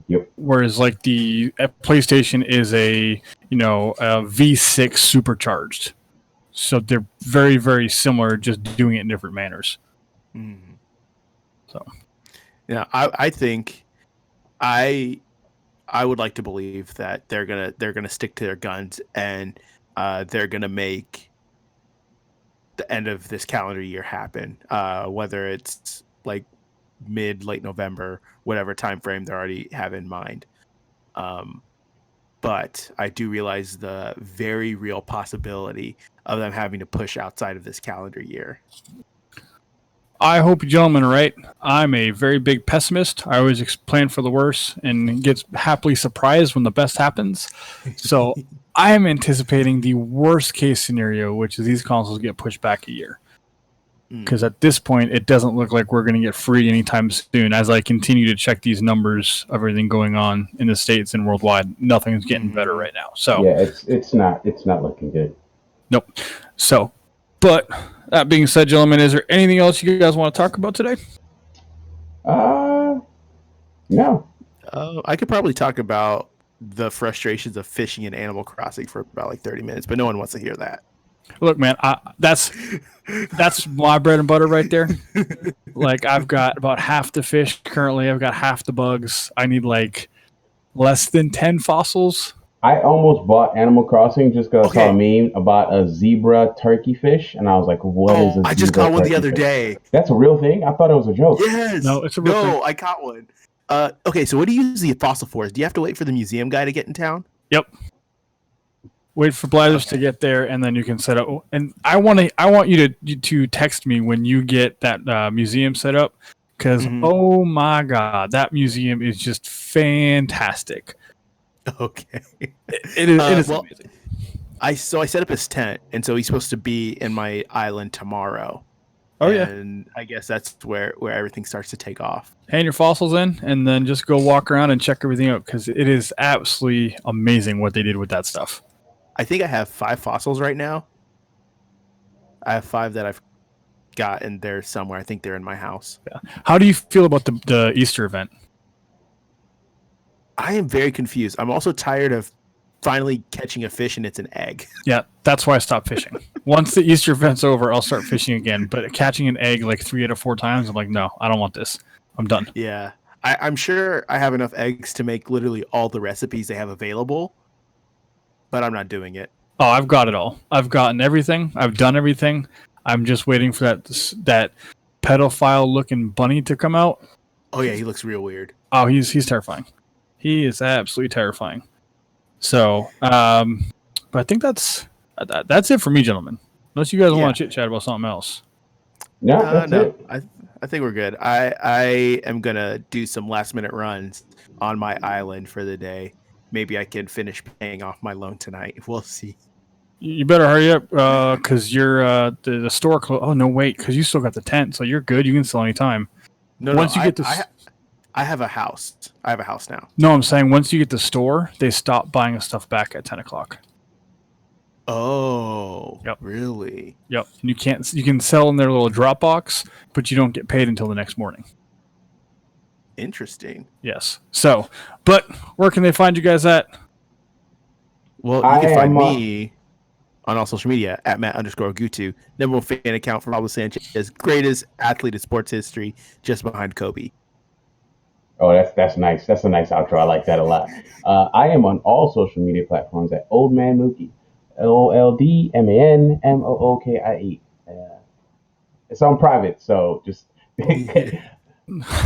Yep. Whereas like the PlayStation is a V6 supercharged. So they're very, very similar, just doing it in different manners. Mm. So yeah, I think I would like to believe that they're gonna stick to their guns and they're gonna make the end of this calendar year happen. Whether it's like late November, whatever time frame they already have in mind. But I do realize the very real possibility of them having to push outside of this calendar year. I hope you gentlemen are right. I'm a very big pessimist. I always plan for the worst and get happily surprised when the best happens. So I am anticipating the worst case scenario, which is these consoles get pushed back a year. Because at this point, it doesn't look like we're going to get free anytime soon. As I continue to check these numbers of everything going on in the States and worldwide, nothing's getting better right now. So yeah, it's not looking good. Nope. So, but that being said, gentlemen, is there anything else you guys want to talk about today? No. I could probably talk about the frustrations of fishing in Animal Crossing for about like 30 minutes, but no one wants to hear that. Look, man, that's my bread and butter right there. Like, I've got about half the fish currently. I've got half the bugs. I need like less than 10 fossils. I almost bought Animal Crossing just because I saw a meme about a zebra turkey fish, and I was like, "What is a zebra?" I just caught one the other fish? day. That's a real thing? I thought it was a joke. Yes. No, it's a real thing. I caught one. Okay, so what do you use the fossil for? Do you have to wait for the museum guy to get in town? Yep. Wait for Blathers to get there, and then you can set up. And I want you to text me when you get that museum set up, because oh my god, that museum is just fantastic. Okay, it is well, amazing. I set up his tent, and so he's supposed to be in my island tomorrow. Oh and I guess that's where everything starts to take off. Hand your fossils in, and then just go walk around and check everything out, because it is absolutely amazing what they did with that stuff. I think I have 5 fossils right now. I have 5 that I've got, and they're somewhere. I think they're in my house. Yeah. How do you feel about the Easter event? I am very confused. I'm also tired of finally catching a fish and it's an egg. Yeah, that's why I stopped fishing. Once the Easter event's over, I'll start fishing again. But catching an egg like 3 out of 4 times, I'm like, no, I don't want this. I'm done. Yeah. I'm sure I have enough eggs to make literally all the recipes they have available, but I'm not doing it. Oh, I've got it all. I've gotten everything. I've done everything. I'm just waiting for that pedophile-looking bunny to come out. Oh, yeah, he looks real weird. Oh, he's terrifying. He is absolutely terrifying. So, but I think that's it for me, gentlemen. Unless you guys want to chit-chat about something else. No, no. I think we're good. I am going to do some last-minute runs on my island for the day. Maybe I can finish paying off my loan tonight. We'll see. You better hurry up, because you're the store closed. Oh, no, wait, because you still got the tent, so you're good. You can sell anytime. Once you get this... I have a house. I have a house now. No, I'm saying once you get the store, they stop buying the stuff back at 10 o'clock. Oh, yep. Really? Yep. And you can sell in their little drop box, but you don't get paid until the next morning. Interesting. Yes. So, but where can they find you guys at? Well, you can find me on all social media at Matt_Gutu, number 1 fan account for Pablo Sanchez, greatest athlete in sports history, just behind Kobe. Oh, that's nice. That's a nice outro. I like that a lot. I am on all social media platforms at Old Man Mookie, OldManMookie. It's on private, so just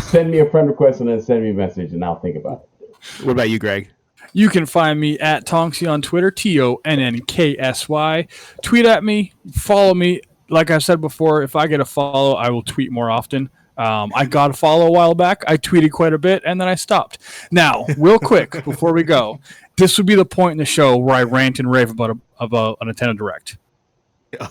send me a friend request and then send me a message, and I'll think about it. What about you, Greg? You can find me at Tonksy on Twitter, TONNKSY. Tweet at me, follow me. Like I said before, if I get a follow, I will tweet more often. I got a follow a while back. I tweeted quite a bit, and then I stopped. Now, real quick, before we go, this would be the point in the show where I rant and rave about a Nintendo Direct.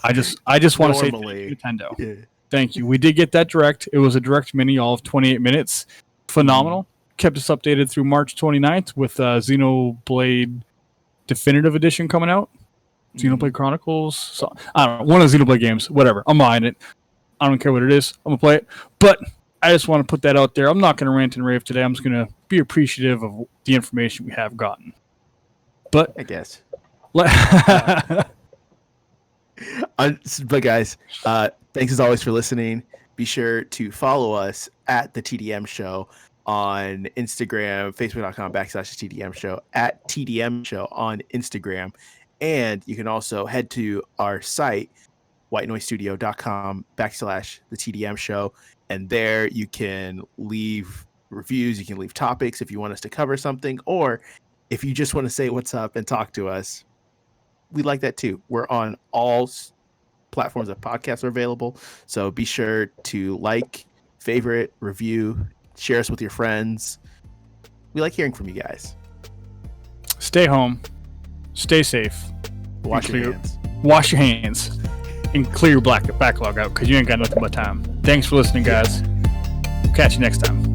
I just want to say thank you, Nintendo. Yeah. Thank you. We did get that Direct. It was a Direct mini, all of 28 minutes. Phenomenal. Kept us updated through March 29th with Xenoblade Definitive Edition coming out. Xenoblade Chronicles. So, I don't know. One of the Xenoblade games. Whatever. I'm buying it. I don't care what it is. I'm going to play it. But I just want to put that out there. I'm not going to rant and rave today. I'm just going to be appreciative of the information we have gotten. But I guess. But guys, thanks as always for listening. Be sure to follow us at the TDM Show on Instagram, facebook.com/TDM Show, at TDM Show on Instagram. And you can also head to our site, whitenoisestudio.com/the TDM Show. And there you can leave reviews. You can leave topics if you want us to cover something, or if you just want to say what's up and talk to us. We like that too. We're on all platforms that podcasts are available. So be sure to like, favorite, review, share us with your friends. We like hearing from you guys. Stay home. Stay safe. Wash your hands. Wash your hands. And clear your backlog out because you ain't got nothing but time. Thanks for listening, guys. Catch you next time.